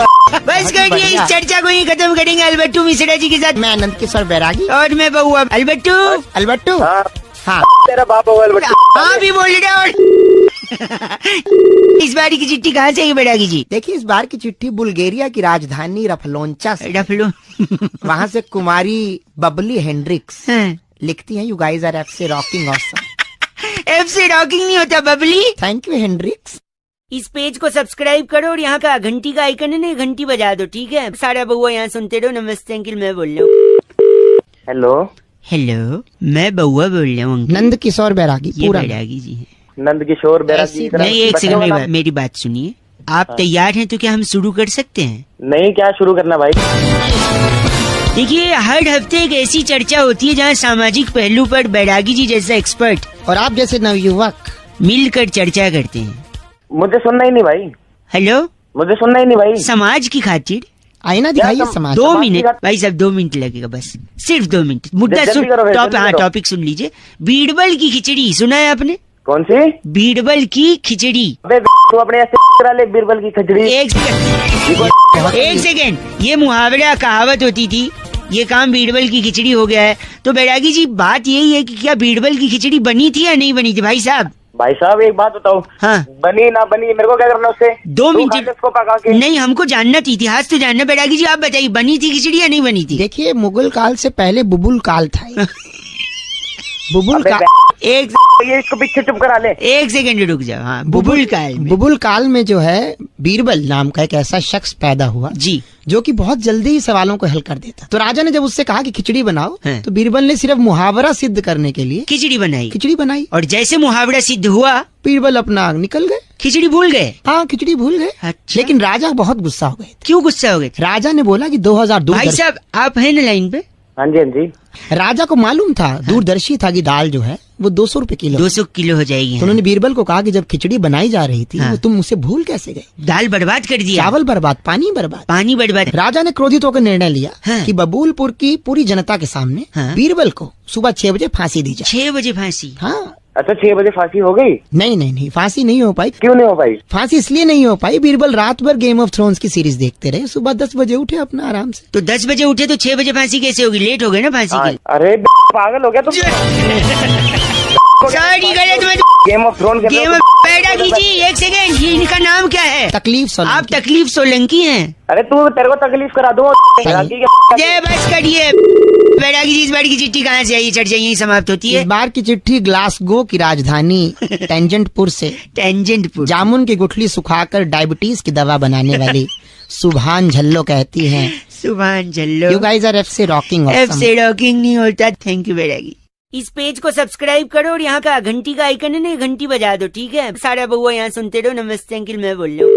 S1: बस करिए, इस
S3: बढ़िया।
S1: चर्चा को ही खत्म करेंगे अलबट्टू मिश्रा जी के साथ।
S3: मैं नंदकिशोर बैरागी
S1: और मैं बउआ अलबट्टू।
S3: अलबट्टू।
S6: हाँ
S3: हाँ
S6: तेरा बाप होगा बट्टू।
S1: हाँ भी बोल रहे और इस बारी की चिट्ठी कहाँ से आई बैरागी जी?
S3: देखिए इस बार की चिट्ठी बुल्गारिया की राजधानी रफलोंचा से।
S1: रफलो।
S3: वहाँ से कुमारी बबली हेंड्रिक्स
S1: हाँ।
S3: लिखती हैं, you guys are FC rocking awesome.
S1: F से रॉकिंग नहीं होता बबली।
S3: Thank you Hendricks.
S1: इस पेज को सब्सक्राइब करो और यहाँ का घंटी का आइकन है ना, घंटी बजा दो, ठीक है? सारा बउआ यहाँ सुनते रहो। नमस्ते अंकिल, मैं बोल रहा हूँ।
S2: हेलो।
S1: हेलो, मैं बउआ बोल रहा हूँ।
S3: नंदकिशोर बैरागी
S1: ये
S3: पूरा।
S1: बैरागी जी है।
S2: नंदकिशोर बैरागी।
S1: नहीं एक सेकंड, मेरी बात सुनिए। आप तैयार हैं तो क्या हम शुरू कर सकते हैं?
S2: नहीं, क्या शुरू करना भाई?
S1: देखिए हर हफ्ते एक ऐसी चर्चा होती है जहाँ सामाजिक पहलू पर बैरागी जी जैसा एक्सपर्ट
S3: और आप जैसे नवयुवक
S1: मिलकर चर्चा करते हैं।
S2: मुझे सुनना ही नहीं भाई।
S1: हेलो,
S2: मुझे सुनना ही नहीं भाई।
S1: समाज की खातिर
S3: आईना दिखाइए समाज।
S1: 2 मिनट भाई साहब, 2 मिनट लगेगा बस, सिर्फ 2 मिनट। मुद्दा
S2: जल्दी
S1: सुन,
S2: करो भाई, जल्दी
S1: हाँ
S2: करो।
S1: टॉपिक सुन लीजिए। बीरबल की खिचड़ी सुना है आपने?
S2: कौन सी?
S1: बीरबल की खिचड़ी।
S2: अबे तू अपने ऐसे करा ले बीरबल की खिचड़ी।
S1: एक सेकेंड, ये मुहावरा कहावत होती थी, ये काम बीरबल की खिचड़ी हो गया है। तो बैरागी जी बात यही है कि क्या बीरबल की खिचड़ी बनी थी या नहीं बनी थी भाई साहब?
S2: भाई साहब एक बात बताओ।
S1: हाँ।
S2: बनी ना बनी मेरे को क्या करना उससे?
S1: 2
S2: तू
S1: मिनट
S2: खा ले उसको पका के।
S1: नहीं, हमको जानना था, इतिहास तो जानना। बैरागी जी आप बताइए, बनी थी खिचड़ी या नहीं बनी थी?
S3: देखिए मुगल काल से पहले बुबुल काल था। बुबुल
S2: अबे
S3: काल
S1: एक
S2: ये इसको पीछे चुप करा ले।
S1: एक सेकंड रुक जाओ। हाँ, बुबुल काल में।
S3: बुबुल काल में जो है बीरबल नाम का एक ऐसा शख्स पैदा हुआ
S1: जी,
S3: जो कि बहुत जल्दी ही सवालों को हल कर देता। तो राजा ने जब उससे कहा कि खिचड़ी बनाओ,
S1: हाँ।
S3: तो बीरबल ने सिर्फ मुहावरा सिद्ध करने के लिए
S1: खिचड़ी बनाई।
S3: खिचड़ी बनाई।
S1: और जैसे मुहावरा सिद्ध हुआ,
S3: बीरबल अपना निकल गए।
S1: खिचड़ी भूल गए।
S3: हाँ खिचड़ी भूल गए।
S1: अच्छा।
S3: लेकिन राजा बहुत गुस्सा हो गए थे।
S1: क्यों गुस्सा हो गए थे?
S3: राजा ने बोला कि 2000
S1: भाई साहब आप है ना लाइन पे?
S2: हाँ जी हाँ जी।
S3: राजा को मालूम था, दूरदर्शी था कि दाल जो है वो 200 रुपए किलो।
S1: 200 किलो हो जाएगी।
S3: तो उन्होंने बीरबल को कहा कि जब खिचड़ी बनाई जा रही थी,
S1: हाँ।
S3: वो तुम उसे भूल कैसे गए?
S1: दाल बर्बाद कर दिया,
S3: चावल बर्बाद, पानी बर्बाद।
S1: पानी बर्बाद।
S3: राजा ने क्रोधित होकर निर्णय लिया
S1: हाँ।
S3: कि बबूलपुर की पूरी जनता के सामने
S1: हाँ।
S3: बीरबल को सुबह 6 बजे फांसी दी जाए।
S1: 6 बजे फांसी?
S3: हाँ।
S2: अच्छा 6 बजे फांसी हो गई?
S3: नहीं फांसी नहीं हो पाई।
S2: क्यों नहीं हो पाई?
S3: फांसी इसलिए नहीं हो पाई, बीरबल रात भर गेम ऑफ थ्रोन्स की सीरीज देखते रहे, सुबह 10 बजे उठे अपना आराम से।
S1: तो 10 बजे उठे तो 6 बजे फांसी कैसे होगी? लेट हो गए ना फांसी के।
S2: अरे पागल हो गया तुम।
S1: सॉरी गलत मत।
S6: गेम ऑफ थ्रोन के
S1: गेम पैदा कीजिए। एक सेकेंड, ये इनका नाम क्या है?
S3: तकलीफ सोलंकी।
S1: आप तकलीफ सोलंकी हैं।
S6: अरे तू तेरे को तकलीफ करा दूँ।
S1: ये बस करिए। बैरागी जी, इस बार की चिट्ठी कहाँ से आई? चर्चा यही समाप्त होती है।
S3: इस बार की चिट्ठी ग्लासगो की राजधानी टेंजेंटपुर से।
S1: टेंजेंटपुर।
S3: जामुन की गुठली सुखाकर डायबिटीज की दवा बनाने वाली सुभान झल्लो कहती हैं,
S1: सुभान झल्लो,
S3: यू गाइस आर एफ से रॉकिंग।
S1: एफ से रॉकिंग नहीं होता। थैंक यू बैरागी। इस पेज को सब्सक्राइब करो और यहाँ का घंटी का आइकन है ना, घंटी बजा दो, ठीक है? सारा बउआ यहाँ सुनते रहो। नमस्ते अंकिल, मैं बोल रहा हूँ।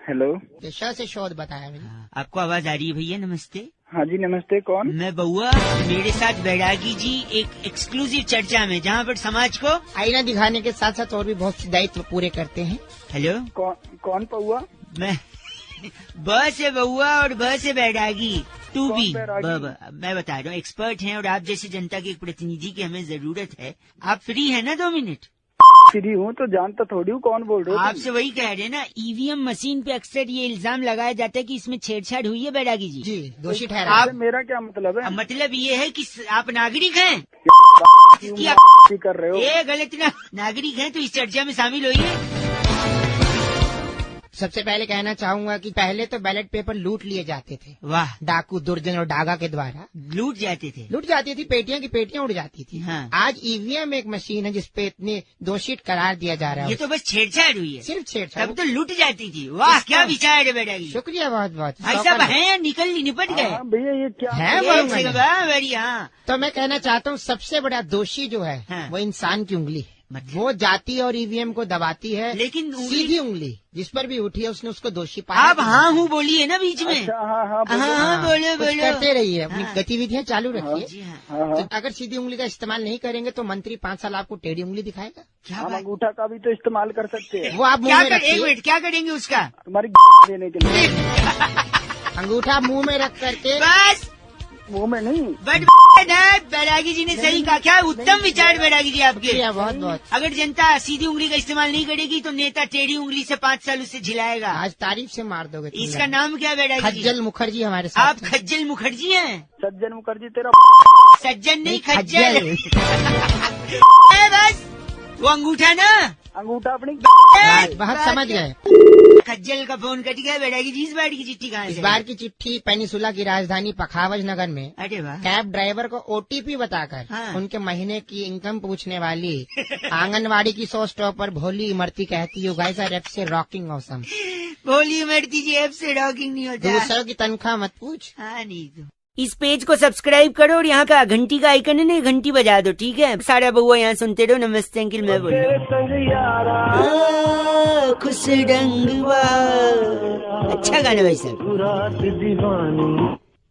S6: हेलो,
S3: पेशा से शोध बताया मैंने।
S1: आपको आवाज आ रही है भैया? नमस्ते।
S6: हाँ जी नमस्ते, कौन?
S1: मैं बउआ, मेरे साथ बैरागी जी एक एक्सक्लूसिव चर्चा में, जहाँ पर समाज को
S3: आईना दिखाने के साथ साथ और भी बहुत से दायित्व पूरे करते हैं।
S1: हेलो,
S6: कौन पौआ?
S1: मैं ब से बउआ और ब से बैरागी, टू बी। मैं बता रहा हूँ, एक्सपर्ट हैं और आप जैसे जनता के एक प्रतिनिधि की हमें जरूरत है। आप फ्री है ना 2 मिनट?
S6: फ्री हूँ तो जानता थोड़ी हूँ, कौन बोल रहे हो?
S1: आपसे वही कह रहे हैं ना, ईवीएम मशीन पे अक्सर ये इल्जाम लगाया जाता है कि इसमें छेड़छाड़ हुई है बैरागी जी।
S3: जी, दोषी ठहरा।
S1: आप,
S6: मेरा क्या मतलब है?
S1: मतलब ये है कि आप नागरिक हैं कि आप
S6: कर रहे हो?
S1: ये गलत ना, नागरिक हैं तो इस चर्चा में शामिल होइए।
S3: सबसे पहले कहना चाहूंगा कि पहले तो बैलेट पेपर लूट लिए जाते थे।
S1: वाह,
S3: डाकू, दुर्जन और डागा के द्वारा
S1: लूट जाते थे।
S3: लूट जाती थी, पेटियां की पेटियां उड़ जाती थी।
S1: हाँ।
S3: आज ईवीएम एक मशीन है जिसपे इतने दोषी करार दिया जा रहा है।
S1: ये तो बस छेड़छाड़ हुई है,
S3: सिर्फ छेड़छाड़।
S1: तब तो लूट जाती थी। वाह, क्या विचार है बैरागी।
S3: शुक्रिया बहुत बहुत।
S1: भाई साहब हैं या निपट गए?
S6: भैया ये क्या
S3: है?
S1: बढ़िया।
S3: तो मैं कहना चाहता हूँ सबसे बड़ा दोषी जो है
S1: हाँ।
S3: वो इंसान की उंगली है।
S1: मतलब?
S3: वो जाती और ईवीएम को दबाती है,
S1: लेकिन
S3: सीधी उंगली जिस पर भी उठी है उसने उसको दोषी पाया।
S1: आप हाँ हूँ बोलिए ना बीच में।
S6: अच्छा, हाँ
S1: बोलो
S3: कुछ
S1: बोलो।
S3: करते रहिए, अपनी
S1: हाँ।
S3: गतिविधियां चालू
S1: जी
S3: रखिए।
S1: हाँ।
S3: तो अगर सीधी उंगली का इस्तेमाल नहीं करेंगे तो मंत्री 5 साल आपको टेढ़ी उंगली दिखाएगा।
S1: क्या
S6: हम
S1: बात?
S6: अंगूठा का भी तो इस्तेमाल कर सकते हैं।
S3: वो आप
S1: क्या
S3: मुंह में
S1: कर, एक
S3: रखिए,
S1: मिनट, क्या करेंगे उसका?
S6: तुम्हारी देने के लिए।
S3: अंगूठा मुंह में रख करके।
S1: बस,
S6: मुंह में नहीं।
S1: बट बैरागी जी ने सही कहा। क्या उत्तम विचार बैरागी जी आपके।
S3: शुक्रिया बहुत बहुत।
S1: अगर जनता सीधी उंगली का इस्तेमाल नहीं करेगी तो नेता टेढ़ी उंगली से 5 साल उससे झिलाएगा।
S3: आज तारीफ से मार दोगे तुम
S1: इसका
S3: लोग।
S1: नाम क्या है बैरागी जी?
S3: खज्जल मुखर्जी हमारे साथ
S1: आप
S3: हैं।
S1: खज्जल मुखर्जी हैं?
S6: सज्जन मुखर्जी तेरा
S1: सज्जन नहीं, खज्जल। बस वो अंगूठा ना,
S6: अंगूठा अपनी।
S3: बहुत समझ गए।
S1: खज्जल का फोन कट गया। बैरागी जी, इस बार की चिट्ठी कहाँ
S3: इस
S1: से?
S3: बार की चिट्ठी पेनिसुला की राजधानी पखावज नगर में
S1: अरे वाह।
S3: कैब ड्राइवर को ओटीपी बताकर
S1: हाँ।
S3: उनके महीने की इनकम पूछने वाली आंगनवाड़ी की 100 स्टॉपर भोली इमरती कहती है, गाइस आर एफ से रॉकिंग ऑसम।
S1: भोली इमरती जी, ऐप से रॉकिंग नहीं होता।
S3: दूसरों की तनख्वाह मत पूछ।
S1: हाँ, नहीं तो। इस पेज को सब्सक्राइब करो और यहाँ का घंटी का आइकन है ना, घंटी बजा दो, ठीक है? सारा बउआ यहाँ सुनते रहो। नमस्ते अंकिल, मैं बोल रहा हूँ। खुश रंगवा, अच्छा गाना भाई साहब।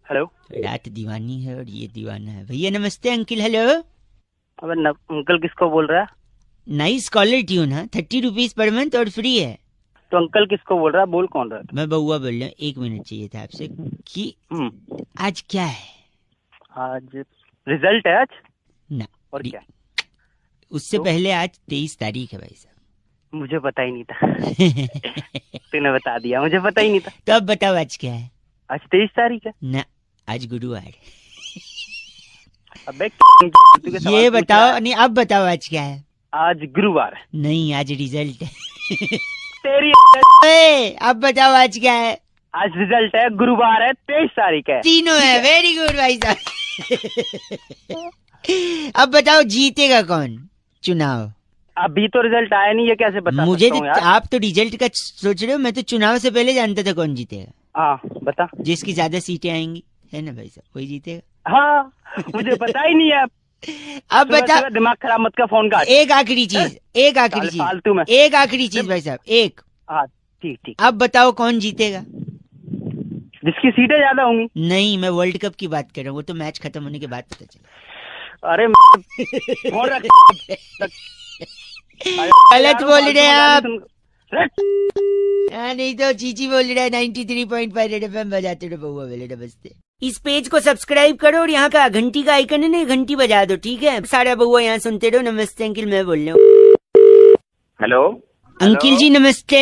S6: हेलो,
S1: रात दीवानी है और ये दीवाना है। भैया नमस्ते अंकिल। हेलो,
S6: अब अंकल किसको बोल रहा है?
S1: नाइस कॉलर ट्यून है। 30 रुपीज पर मंथ और फ्री है।
S6: तो अंकल किसको बोल रहा है? बोल कौन रहा है?
S1: मैं बउआ बोल रहा हूँ। 1 मिनट चाहिए था आपसे कि आज क्या है?
S6: आज रिजल्ट है आज
S1: ना,
S6: और क्या?
S1: उससे पहले आज 23 तारीख है भाई साहब।
S6: मुझे पता ही नहीं था। तूने बता दिया, मुझे पता ही नहीं था।
S1: तो अब बताओ आज क्या है?
S6: आज 23 तारीख है
S1: ना, आज गुरुवार।
S6: अबे
S1: ये बताओ, नहीं अब बताओ आज क्या है?
S6: आज गुरुवार।
S1: नहीं, आज रिजल्ट है।
S6: तेरी
S1: अब बताओ आज क्या है?
S6: आज रिजल्ट है, गुरुवार है, 23 तारीख है।
S1: तीनों है। वेरी गुड भाई साहब। अब बताओ जीतेगा कौन चुनाव?
S6: अभी तो रिजल्ट आया नहीं, ये कैसे बता
S1: मुझे
S6: सकता हूँ यार?
S1: आप तो रिजल्ट का सोच रहे हो, मैं तो चुनाव से पहले जानता था कौन जीतेगा।
S6: हाँ बता।
S1: जिसकी ज्यादा सीटें आएंगी, है ना भाई साहब, वही जीतेगा।
S6: हाँ, मुझे पता ही नहीं है।
S1: अब बता,
S6: दिमाग खराब मत कर, फोन काट।
S1: एक आखिरी चीज, एक आखिरी चीज,
S6: फालतू में।
S1: एक आखिरी चीज भाई साहब, एक।
S6: हाँ ठीक ठीक।
S1: अब बताओ कौन जीतेगा?
S6: जिसकी सीटें ज्यादा होंगी।
S1: नहीं, मैं वर्ल्ड कप की बात कर रहा हूँ, वो तो मैच खत्म होने के बाद पता चला।
S6: अरे फोन रख।
S1: गलत बोल रहे हैं आप।
S6: रख।
S1: नहीं तो चीची बोल रहा है। 93.5 रेड एफएम बजाते रहो बउआ बेले नमस्ते। इस पेज को सब्सक्राइब करो और यहाँ का घंटी का आइकन है ना, घंटी बजा दो, ठीक है? सारा बउआ यहाँ सुनते रहो। नमस्ते अंकिल, मैं बोल रहा हूँ।
S6: हेलो
S1: अंकिल जी नमस्ते।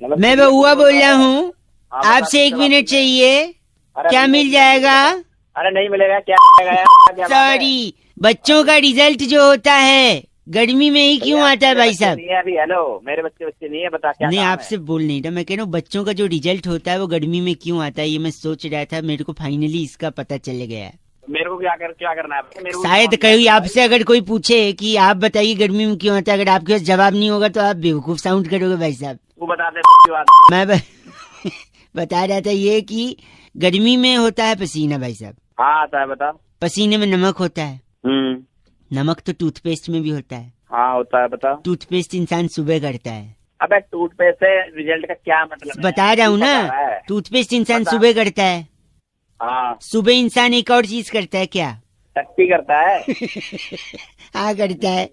S1: मैं बउआ बोल रहा हूँ। आपसे 1 मिनट चाहिए, क्या मिल जाएगा?
S6: अरे नहीं मिलेगा। क्या?
S1: सॉरी, बच्चों का रिजल्ट जो होता है गर्मी में ही क्यों आता है भाई साहब?
S6: अभी हेलो, मेरे बच्चे नहीं है, बता क्या
S1: नहीं,
S6: काम है?
S1: आपसे बोल नहीं रहा, मैं कह रहा हूँ बच्चों का जो रिजल्ट होता है वो गर्मी में क्यों आता है, ये मैं सोच रहा था। मेरे को फाइनली इसका पता चल गया है।
S6: मेरे को क्या करना है? मेरे को
S1: शायद कहीं आपसे अगर कोई पूछे कि आप बताइए गर्मी में क्यों आता है, अगर आपके पास जवाब नहीं होगा तो आप बेवकूफ साउंड करोगे भाई साहब।
S6: तू बता दे बात।
S1: मैं बता रहा था ये कि गर्मी में होता है पसीना भाई साहब।
S6: हाँ आता है, बता।
S1: पसीने में नमक होता है। नमक तो टूथपेस्ट में भी होता है।
S6: हाँ होता है, बता।
S1: टूथपेस्ट इंसान सुबह करता है।
S6: अबे टूथपेस्ट से रिजल्ट का क्या मतलब?
S1: बता रहा हूँ ना, टूथपेस्ट इंसान सुबह करता है।
S6: हाँ,
S1: सुबह इंसान एक और चीज करता है। क्या?
S6: टट्टी करता है।
S1: हाँ करता है।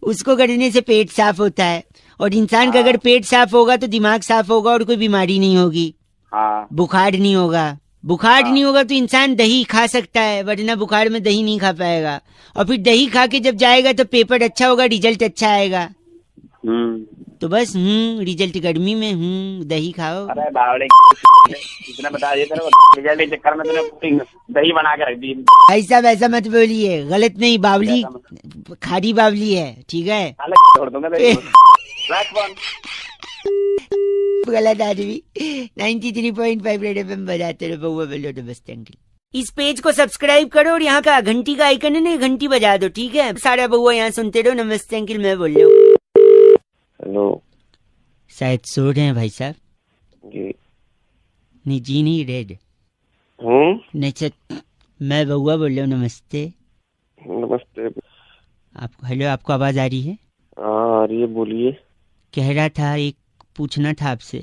S1: उसको करने से पेट साफ होता है, और इंसान का अगर पेट साफ होगा तो दिमाग साफ होगा और कोई बीमारी नहीं होगी।
S6: हाँ,
S1: बुखार नहीं होगा। बुखार नहीं होगा तो इंसान दही खा सकता है, वरना बुखार में दही नहीं खा पाएगा। और फिर दही खा के जब जाएगा तो पेपर अच्छा होगा, रिजल्ट अच्छा आएगा। तो बस रिजल्ट गर्मी में दही खाओ।
S6: अरे बावड़े इतना बता दिया तेरे को, रिजल्ट के चक्कर में तूने दही बना के रख दी।
S1: भाई साहब ऐसा मत बोलिए, गलत नहीं, बावली खारी बावली है, ठीक है?
S6: छोड़ दूंगा तेरे को। रख फोन।
S1: गलत आदमी। 93.5 रेड एफएम बजाते रहो। बउआ बोलो नमस्ते अंकल। इस पेज को सब्सक्राइब करो और यहाँ का घंटी का आइकन है ना, घंटी बजा दो, ठीक है? सारा बउआ यहाँ सुनते रहो। नमस्ते अंकल, मैं बोल रहा हूँ।
S6: हेलो,
S1: शायद सो रहे हैं भाई साहब।
S6: जी
S1: नहीं जी नहीं, रेड नहीं सर, मैं बउआ बोल रहा हूँ। नमस्ते।
S6: नमस्ते।
S1: आपको हेलो, आपको आवाज आ रही है?
S6: हाँ आ रही है, बोलिए।
S1: कह रहा था एक पूछना था आपसे।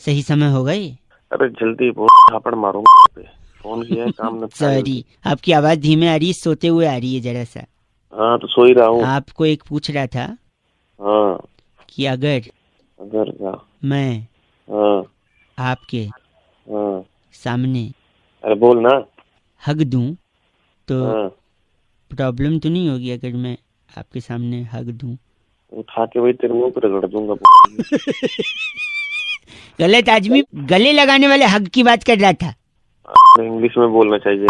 S1: सही समय होगा ये?
S6: अरे जल्दी बहुत थापड़ मारूंगा पे। फोन किया है, काम न।
S1: सॉरी, आपकी आवाज धीमे आ रही है, सोते हुए आ रही है जरा सा।
S6: हाँ तो सो ही रहा हूँ।
S1: आपको एक पूछ रहा था।
S6: हाँ,
S1: कि अगर
S6: क्या?
S1: मैं आपके सामने
S6: अरे बोल ना,
S1: हग दूं तो प्रॉब्लम तो नहीं होगी? अगर मैं आपके सामने हग दूं,
S6: उठा के वही तेरे मुंह पर रगड़ दूंगा।
S1: गलत आदमी, गले लगाने वाले हग की बात कर रहा था।
S6: इंग्लिश में बोलना चाहिए।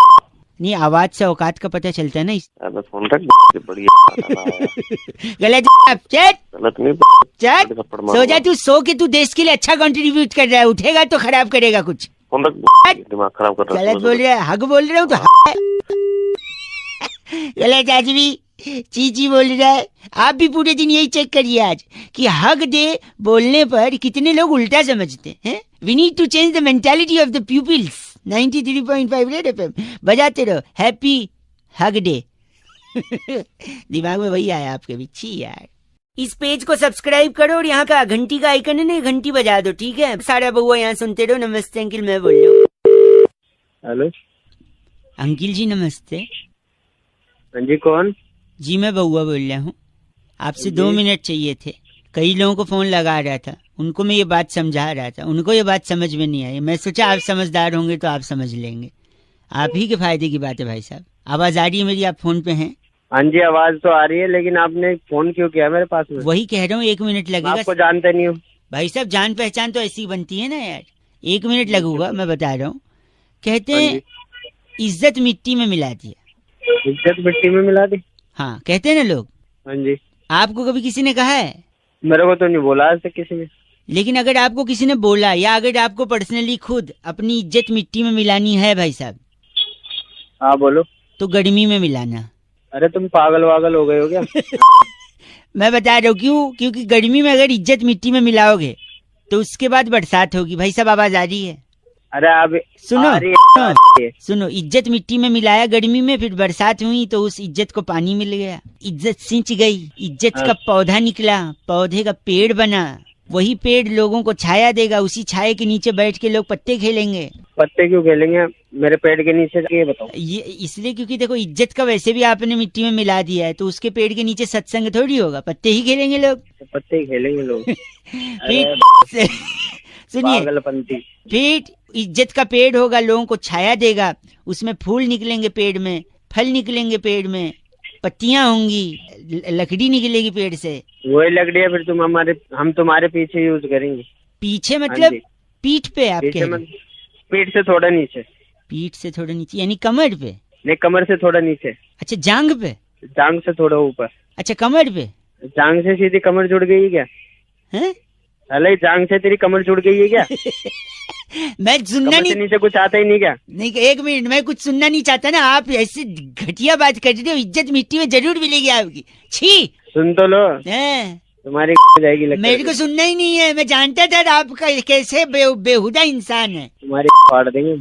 S1: नहीं, आवाज से औकात का पता चलता है ना।
S6: अबे फोन रख, बढ़िया।
S1: गलत
S6: गलत नहीं,
S1: सो जा तू, सो के तू देश के लिए अच्छा कंट्रीब्यूट कर रहा है, उठेगा तो खराब करेगा कुछ।
S6: फोन रख, दिमाग खराब कर रहा है।
S1: गलत बोल रहा है, हग बोल रहा हूँ तो गलत आदमी चीची बोल रहा है। आप भी पूरे दिन यही चेक करिए आज कि हग दे बोलने पर कितने लोग उल्टा समझते हैं। We need to change the mentality of the peoples. 93.5 red FM बजाते रहो। Happy hug day. दिमाग में वही आया आपके भी। छी यार। इस पेज को सब्सक्राइब करो और यहाँ का घंटी का आइकन है ना, घंटी बजा दो, ठीक है? सारा बउआ यहाँ सुनते रहो। नमस्ते अंकिल, मैं बोल रहा हूँ।
S6: हेलो
S1: अंकिल जी नमस्ते।
S6: हाँ जी, कौन?
S1: जी मैं बउआ बोल रहा हूँ। आपसे 2 मिनट चाहिए थे। कई लोगों को फोन लगा रहा था, उनको मैं ये बात समझा रहा था, उनको ये बात समझ में नहीं आई। मैं सोचा आप समझदार होंगे तो आप समझ लेंगे। आप ही के फायदे की बात है भाई साहब। आवाज आ रही है मेरी? आप फोन पे हैं?
S6: हाँ जी, आवाज तो आ रही है, लेकिन आपने फोन क्यों किया मेरे पास में?
S1: वही कह रहा हूँ, 1 मिनट लगेगा।
S6: आपको जानते नहीं हूँ भाई
S1: साहब। जान पहचान तो ऐसी बनती है ना यार। 1 मिनट लगूगा, मैं बता रहा हूँ। कहते हैं इज्जत मिट्टी में मिला दिया।
S6: इज्जत मिट्टी में मिला दी?
S1: हाँ कहते हैं ना लोग।
S6: हाँ जी।
S1: आपको कभी किसी ने कहा है?
S6: मेरे को तो नहीं बोला आज तक किसी ने।
S1: लेकिन अगर आपको किसी ने बोला, या अगर आपको पर्सनली खुद अपनी इज्जत मिट्टी में मिलानी है भाई साहब।
S6: हाँ बोलो।
S1: तो गर्मी में मिलाना।
S6: अरे तुम पागल वागल हो गए हो क्या?
S1: मैं बता रहा हूँ क्यों। क्योंकि गर्मी में अगर इज्जत मिट्टी में मिलाओगे तो उसके बाद बरसात होगी। भाई साहब आवाज आ रही है?
S6: अरे आप
S1: सुनो, इज्जत मिट्टी में मिलाया गर्मी में, फिर बरसात हुई तो उस इज्जत को पानी मिल गया, इज्जत सिंच गई, इज्जत का पौधा निकला, पौधे का पेड़ बना। वही पेड़ लोगों को छाया देगा, उसी छाये के नीचे बैठ के लोग पत्ते खेलेंगे।
S6: पत्ते क्यों खेलेंगे मेरे पेड़ के नीचे? ये बताओ।
S1: ये इसलिए क्योंकि देखो, इज्जत का वैसे भी आपने मिट्टी में मिला दिया है, तो उसके पेड़ के नीचे सत्संग थोड़ी होगा, पत्ते ही खेलेंगे लोग।
S6: पत्ते ही खेलेंगे लोग।
S1: सुनिए, फिर इज्जत का पेड़ होगा, लोगों को छाया देगा, उसमें फूल निकलेंगे पेड़ में, फल निकलेंगे पेड़ में, पत्तियां होंगी, लकड़ी निकलेगी पेड़ से।
S6: वही लकड़ी है फिर हम तुम्हारे पीछे यूज करेंगे।
S1: पीछे मतलब पीठ पे? आपके
S6: पीठ से थोड़ा नीचे।
S1: पीठ से थोड़ा नीचे यानी कमर पे?
S7: नहीं, कमर से थोड़ा नीचे।
S1: अच्छा, जांग पे?
S7: जांग से थोड़ा ऊपर।
S1: अच्छा, कमर पे?
S7: जांग से सीधी कमर जुड़ गई है क्या?
S1: हैं?
S7: अरे जांग से तेरी कमर जुड़ गई है क्या?
S1: मैं सुनना नहीं,
S7: नीचे कुछ आता ही नहीं क्या?
S1: नहीं, एक मिनट, मैं कुछ सुनना नहीं चाहता ना। आप ऐसे घटिया बात कर रहे हो, इज्जत मिट्टी में जरूर मिलेगी आपकी। छी,
S7: सुन तो लो, तुम्हारी जाएगी लगता है।
S1: मेरे को सुनना ही नहीं है, मैं जानता था आपका कैसे बेहुदा इंसान है।
S7: तुम्हारी फाड़ देंगे।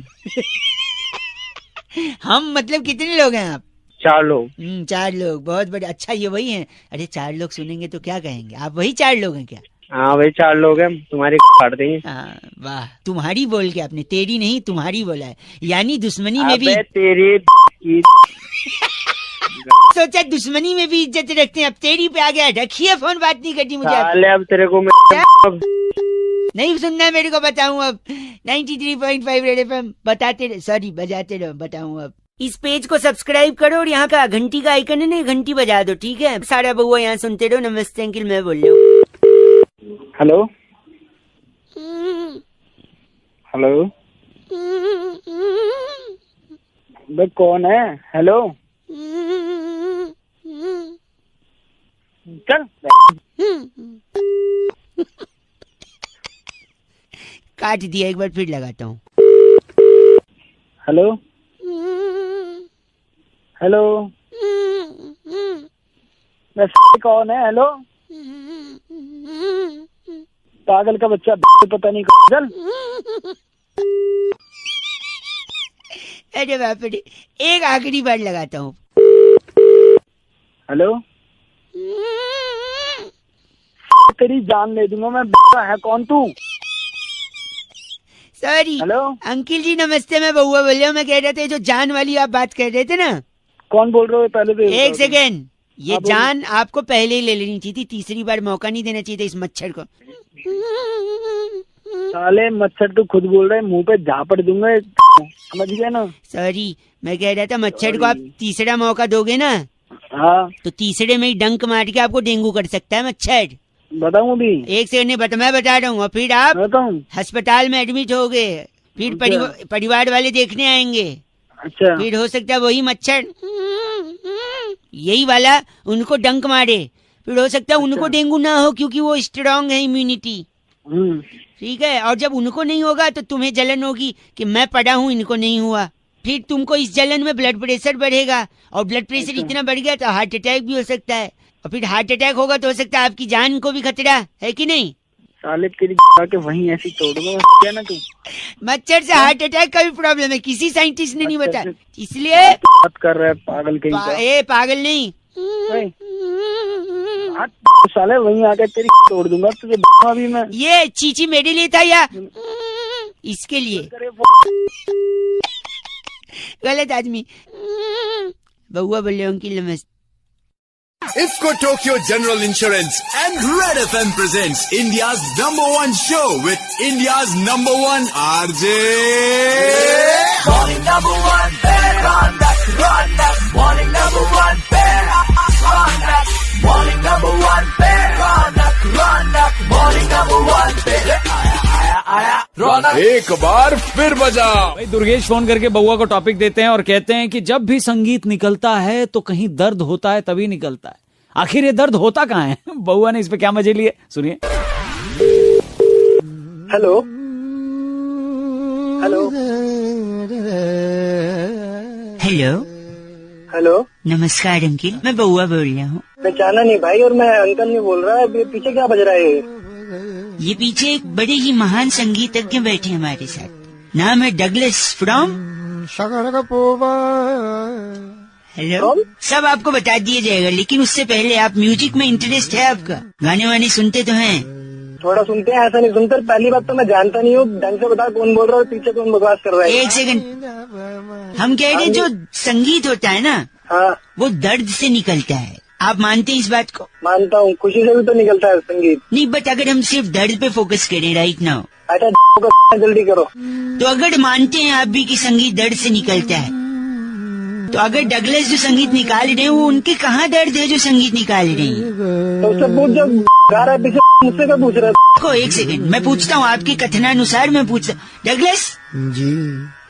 S1: हम मतलब कितने लोग हैं आप?
S7: 4 लोग।
S1: 4 लोग, बहुत बड़े। अच्छा, ये वही हैं? अरे 4 लोग सुनेंगे तो क्या कहेंगे? आप वही 4 लोग हैं क्या?
S7: हाँ, वही 4 लोग हैं, तुम्हारी फाड़ देंगे।
S1: वाह, तुम्हारी बोल के आपने तेरी नहीं तुम्हारी बोला है, यानी दुश्मनी में भी
S7: तेरी
S1: सोचा दुश्मनी में भी इज्जत रखते हैं। अब तेरी पे आ गया, रखिए फोन, बात नहीं करनी मुझे।
S7: अब तेरे को
S1: नहीं सुनना है मेरे को, बताऊं अब। 93.5 रेड एफएम बताते रहे, सॉरी बजाते रहो, बताऊं अब। इस पेज को सब्सक्राइब करो और यहाँ का घंटी का आइकन है ना, घंटी बजा दो, ठीक है? सारा बउआ यहाँ सुनते रहो। नमस्ते अंकिल, मैं बोल रहा हूँ।
S7: हेलो हेलो, बे कौन है? हेलो, चल
S1: काट दिया, एक बार फिर लगाता हूँ।
S7: हेलो हेलो, कौन है? हेलो, पागल का बच्चा, पता नहीं। चल।
S1: अरे बाप रे, एक आखिरी बार लगाता हूँ।
S7: हेलो, तेरी जान ले दूंगा मैं। है कौन तू?
S1: सॉरी।
S7: हेलो
S1: अंकिल जी नमस्ते, मैं बउआ बोल रहा हूँ। मैं कह रहे थे जो जान वाली आप बात कर रहे थे ना।
S7: कौन बोल रहे हो? पहले तो
S1: एक सेकेंड, ये जान आपको पहले ही ले लेनी चाहिए थी, तीसरी बार मौका नहीं देना चाहिए था इस मच्छर को।
S7: साले मच्छर तो खुद बोल रहे, मुंह पे झापड़ दूंगा, समझ गया ना?
S1: सॉरी, मैं कह रहा था मच्छर को आप तीसरा मौका दोगे ना,
S7: हाँ,
S1: तो तीसरे में ही डंक मार के आपको डेंगू कर सकता है मच्छर।
S7: बताऊं अभी?
S1: एक सेकंड, मैं बता रहा हूँ। और फिर आप अस्पताल में एडमिट हो गए, फिर
S7: अच्छा।
S1: परिवार वाले देखने आएंगे।
S7: अच्छा,
S1: फिर हो सकता है वही मच्छर यही वाला उनको डंक मारे, फिर हो सकता है उनको डेंगू ना हो क्योंकि वो स्ट्रांग है इम्यूनिटी। ठीक है, और जब उनको नहीं होगा तो तुम्हें जलन होगी कि मैं पड़ा हूँ, इनको नहीं हुआ। फिर तुमको इस जलन में ब्लड प्रेशर बढ़ेगा, और ब्लड प्रेशर इतना बढ़ गया तो हार्ट अटैक भी हो सकता है, और फिर हार्ट अटैक होगा तो हो सकता है आपकी जान को भी खतरा है कि नहीं?
S7: साले तेरी के वहीं ऐसी तोड़ दूंगा क्या ना तू।
S1: मच्छर से हार्ट अटैक का भी प्रॉब्लम है, किसी साइंटिस्ट ने नहीं बताया, इसलिए
S7: बात कर रहा है पागल कहीं
S1: पागल नहीं,
S7: साले वहीं आकर तेरी तोड़ दूंगा तुझे अभी मैं।
S1: ये चीची मेरे लिए था या इसके लिए? गलत आदमी। बउआ बोले अंकिल नमस्ते।
S5: Ifco Tokyo General Insurance and Red FM presents India's #1 show with India's #1 RJ. Morning #1 bear on that, morning #1 bear on that, morning #1 bear on that, morning #1 bear आया। एक बार फिर बजाओ।
S8: भाई दुर्गेश फोन करके बउआ को टॉपिक देते हैं और कहते हैं कि जब भी संगीत निकलता है तो कहीं दर्द होता है, तभी निकलता है। आखिर ये दर्द होता कहाँ है? बउआ ने इस पे क्या मजे लिए, सुनिए।
S7: हेलो हेलो
S1: हेलो
S7: हेलो,
S1: नमस्कार अंकिल, मैं बउआ बोल रहा हूँ।
S7: पहचाना नहीं भाई, और मैं अंकल नहीं बोल रहा है। पीछे क्या बज रहा है?
S1: ये पीछे एक बड़े ही महान संगीतज्ञ बैठे हमारे साथ, नाम है डगलस फ्रॉम। हेलो, सब आपको बता दिया जाएगा, लेकिन उससे पहले आप म्यूजिक में इंटरेस्ट है आपका? गाने वाने सुनते तो हैं?
S7: थोड़ा सुनते हैं, ऐसा नहीं सुनते। पहली बात तो मैं जानता नहीं हूँ, ढंग से बता कौन बोल रहा है और पीछे कौन बकवास कर रहा है।
S1: एक सेकंड, हम कह रहे हैं जो संगीत होता है ना,
S7: हाँ,
S1: वो दर्द से निकलता है। आप मानते हैं इस बात को?
S7: मानता हूँ, खुशी से भी तो निकलता है संगीत।
S1: नहीं, बट अगर हम सिर्फ दर्द पे फोकस करें राइट नाउ।
S7: अच्छा जल्दी करो।
S1: तो अगर मानते हैं आप भी कि संगीत दर्द से निकलता है, तो अगर डगलस जो संगीत निकाल रहे हैं वो उनके कहाँ दर्द है जो संगीत निकाल रहे हैं?
S7: तो उससे पूछ, जब गा रहा है पीछे मुझसे क्या पूछ रहा है?
S1: देखो एक सेकंड, मैं पूछता हूँ आपके कथनानुसार, मैं पूछता हूँ डगलस
S3: जी,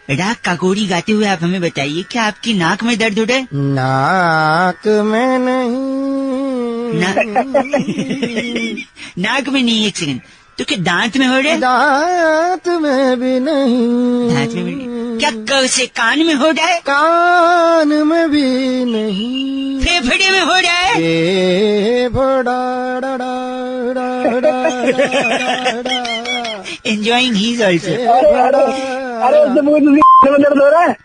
S1: राग काकोरी गाते हुए आप हमें बताइए, क्या आपकी नाक में दर्द हो रहा है?
S3: नाक में नहीं।
S1: नाक में नहीं, एक सेकंड, तो क्या दांत में हो रहा है?
S3: दांत में भी नहीं।
S1: दांत में भी नहीं। क्या से कान में हो रहा है?
S3: कान में भी नहीं।
S1: फेफड़े में हो रहा है? Enjoying he's also.
S7: अरे उससे पूछ, उसकी दर्द हो रहा है?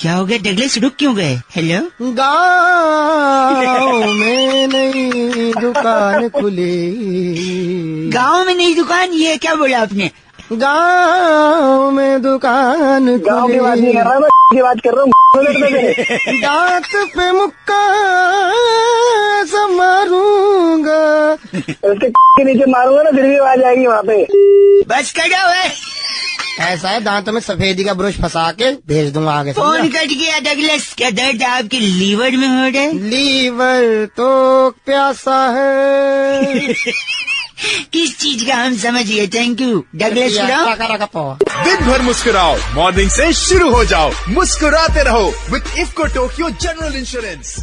S1: क्या हो गया डगलस, रुक क्यों गए? हेलो,
S3: गाँव में नई दुकान खुली।
S1: गांव में नई दुकान, ये क्या बोला आपने?
S3: गाँव में दुकान
S7: गाँव की बात नहीं कर रहा मैं, की बात कर रहा हूँ।
S3: दांत पे मुक्का सब मारूंगा।
S7: उसके के नीचे मारूंगा ना, फिर भी आवाज आएगी वहाँ पे।
S1: बस करो है।
S3: ऐसा है, दांतों में सफेदी का ब्रश फंसा के भेज दूंगा आगे।
S1: फोन कट गया डगलस। क्या दर्द आपके लीवर में हो रहा है?
S3: लीवर तो प्यासा है।
S1: किस चीज का हम समझिए। Thank you Douglas.
S9: दिन भर मुस्कुराओ, मॉर्निंग से शुरू हो जाओ, मुस्कुराते रहो with IFFCO Tokyo general insurance.